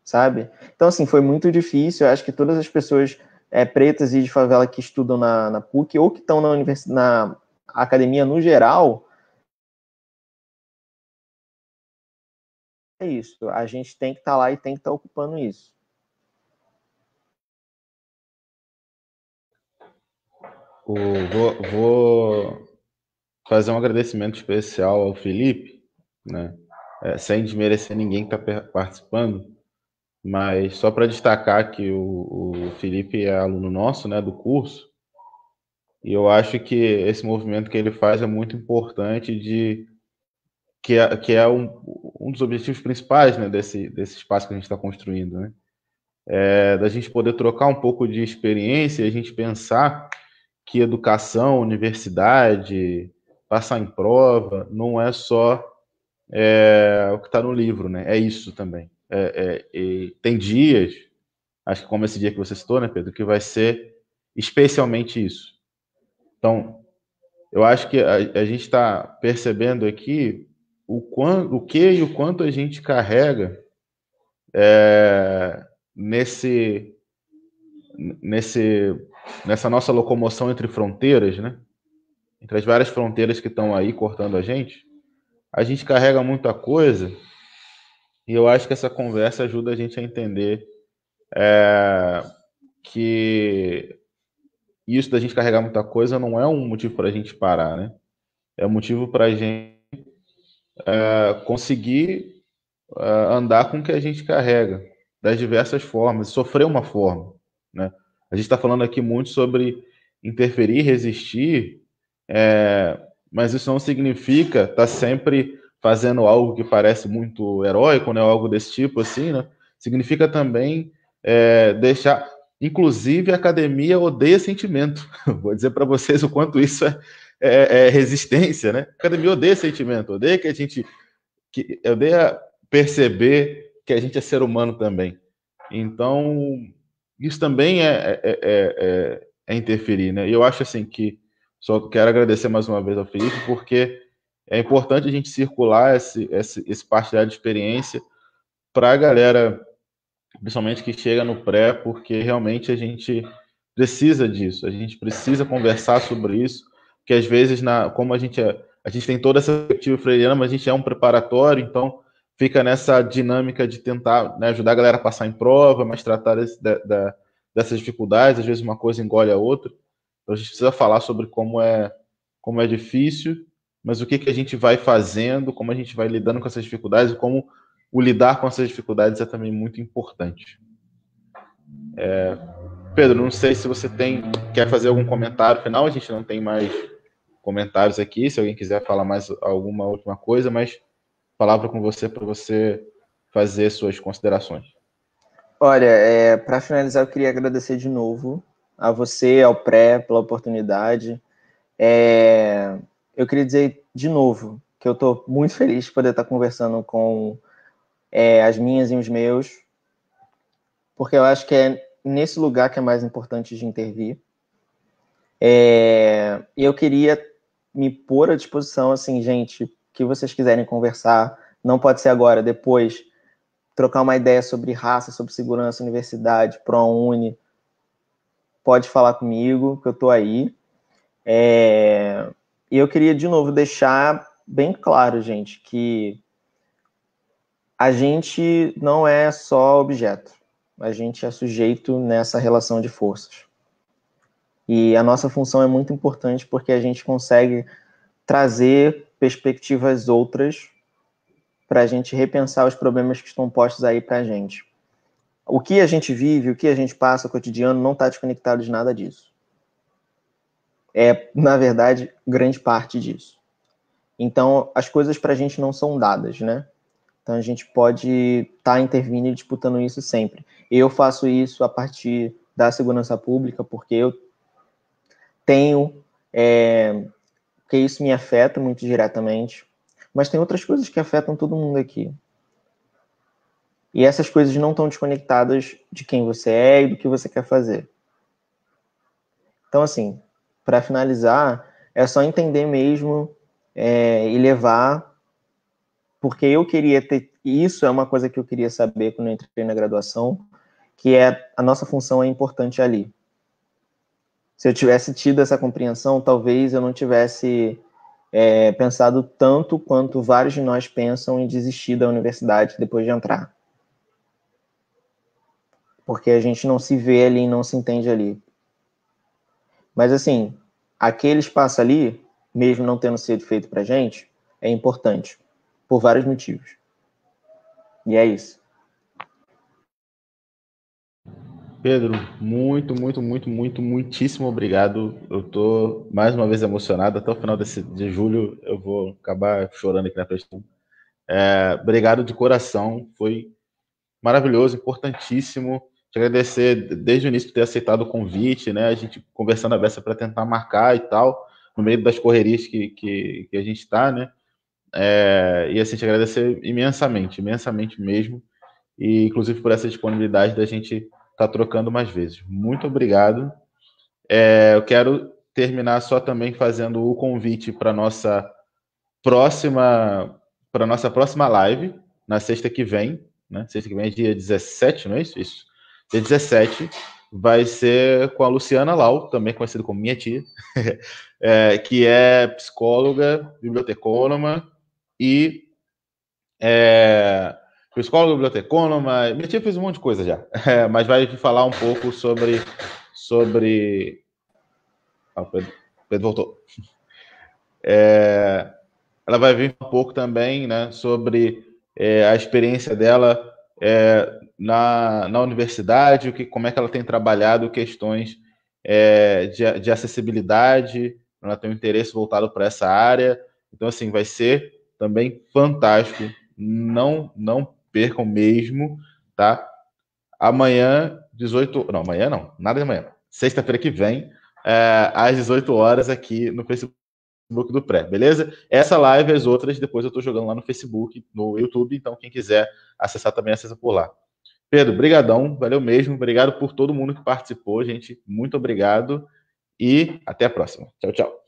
sabe? Então, assim, foi muito difícil. Eu acho que todas as pessoas pretas e de favela que estudam na PUC ou que estão na academia no geral, é isso. A gente tem que estar lá e tem que estar ocupando isso. Vou fazer um agradecimento especial ao Felipe, né? Sem desmerecer ninguém que está participando, mas só para destacar que o Felipe é aluno nosso, né, do curso, e eu acho que esse movimento que ele faz é muito importante, que é um dos objetivos principais, né, desse espaço que a gente está construindo, né? Da gente poder trocar um pouco de experiência e a gente pensar que educação, universidade, passar em prova, não é só o que está no livro, né? É isso também. Tem dias, acho que como esse dia que você citou, né, Pedro, que vai ser especialmente isso. Então, eu acho que a gente está percebendo aqui o que e o quanto a gente carrega nesse, nessa nossa locomoção entre fronteiras, né? Entre as várias fronteiras que estão aí cortando a gente carrega muita coisa e eu acho que essa conversa ajuda a gente a entender que isso da gente carregar muita coisa não é um motivo para a gente parar, né? É um motivo para a gente conseguir andar com o que a gente carrega das diversas formas, sofrer uma forma, né? A gente está falando aqui muito sobre interferir, resistir, mas isso não significa estar sempre fazendo algo que parece muito heróico, né? Algo desse tipo assim, né? Significa também deixar. Inclusive, a academia odeia sentimento. Vou dizer para vocês o quanto isso é resistência, né? A academia odeia sentimento, odeia que a gente. Odeia perceber que a gente é ser humano também. Então, isso também é interferir, né? E eu acho assim que só quero agradecer mais uma vez ao Felipe, porque é importante a gente circular esse partilhar de experiência para a galera, principalmente que chega no pré, porque realmente a gente precisa disso, a gente precisa conversar sobre isso, que às vezes, como a gente tem toda essa perspectiva freiriana, mas a gente é um preparatório, então fica nessa dinâmica de tentar, né, ajudar a galera a passar em prova, mas tratar dessas dificuldades, às vezes uma coisa engole a outra. Então a gente precisa falar sobre como é difícil, mas o que, que a gente vai fazendo, como a gente vai lidando com essas dificuldades e como o lidar com essas dificuldades é também muito importante. Pedro, não sei se você quer fazer algum comentário final, a gente não tem mais comentários aqui, se alguém quiser falar mais alguma última coisa, mas palavra com você para você fazer suas considerações. Olha, para finalizar, eu queria agradecer de novo a você, ao Pré, pela oportunidade. Eu queria dizer de novo que eu estou muito feliz de poder estar conversando com as minhas e os meus, porque eu acho que é nesse lugar que é mais importante de intervir. E eu queria me pôr à disposição, assim, gente, que vocês quiserem conversar, não pode ser agora, depois, trocar uma ideia sobre raça, sobre segurança, universidade, ProUni, pode falar comigo, que eu estou aí. E eu queria, de novo, deixar bem claro, gente, que a gente não é só objeto. a gente é sujeito nessa relação de forças. E a nossa função é muito importante porque a gente consegue trazer perspectivas outras para a gente repensar os problemas que estão postos aí para a gente. O que a gente vive, o que a gente passa, o cotidiano, não está desconectado de nada disso. É, na verdade, grande parte disso. Então, as coisas para a gente não são dadas, né? Então, a gente pode estar intervindo e disputando isso sempre. Eu faço isso a partir da segurança pública, porque eu tenho... porque isso me afeta muito diretamente. Mas tem outras coisas que afetam todo mundo aqui. E essas coisas não estão desconectadas de quem você é e do que você quer fazer. Então, assim, para finalizar, é só entender mesmo e levar, porque eu queria ter... Isso é uma coisa que eu queria saber quando eu entrei na graduação, que é a nossa função é importante ali. Se eu tivesse tido essa compreensão, talvez eu não tivesse pensado tanto quanto vários de nós pensam em desistir da universidade depois de entrar. Porque a gente não se vê ali, não se entende ali. Mas, assim, aquele espaço ali, mesmo não tendo sido feito pra gente, é importante, por vários motivos. E é isso. Pedro, muitíssimo obrigado. Eu tô mais uma vez emocionado. Até o final de julho eu vou acabar chorando aqui na frente. Obrigado de coração. Foi maravilhoso, importantíssimo. Te agradecer desde o início por ter aceitado o convite, né? A gente conversando a beça para tentar marcar e tal, no meio das correrias que a gente está, né? E assim, te agradecer imensamente mesmo. E inclusive por essa disponibilidade da gente estar trocando mais vezes. Muito obrigado. Eu quero terminar só também fazendo o convite para nossa próxima live, na sexta que vem, né? Sexta que vem é dia 17, não é isso? Isso. Dia 17 vai ser com a Luciana Lau, também conhecida como minha tia, que é psicóloga, bibliotecônoma e psicóloga, bibliotecônoma. Minha tia fez um monte de coisa já, mas vai falar um pouco sobre... Ah, Pedro voltou. Ela vai vir um pouco também, né, sobre a experiência dela na universidade, como é que ela tem trabalhado questões de acessibilidade, ela tem um interesse voltado para essa área. Então, assim, vai ser também fantástico. Não percam mesmo, tá? Amanhã, 18... Não, amanhã não, nada de amanhã. Sexta-feira que vem, às 18 horas, aqui no Facebook do Pré, beleza? Essa live e as outras, depois eu tô jogando lá no Facebook, no YouTube, então quem quiser acessar também, acessa por lá. Pedro, brigadão, valeu mesmo, obrigado por todo mundo que participou, gente, muito obrigado e até a próxima. Tchau, tchau.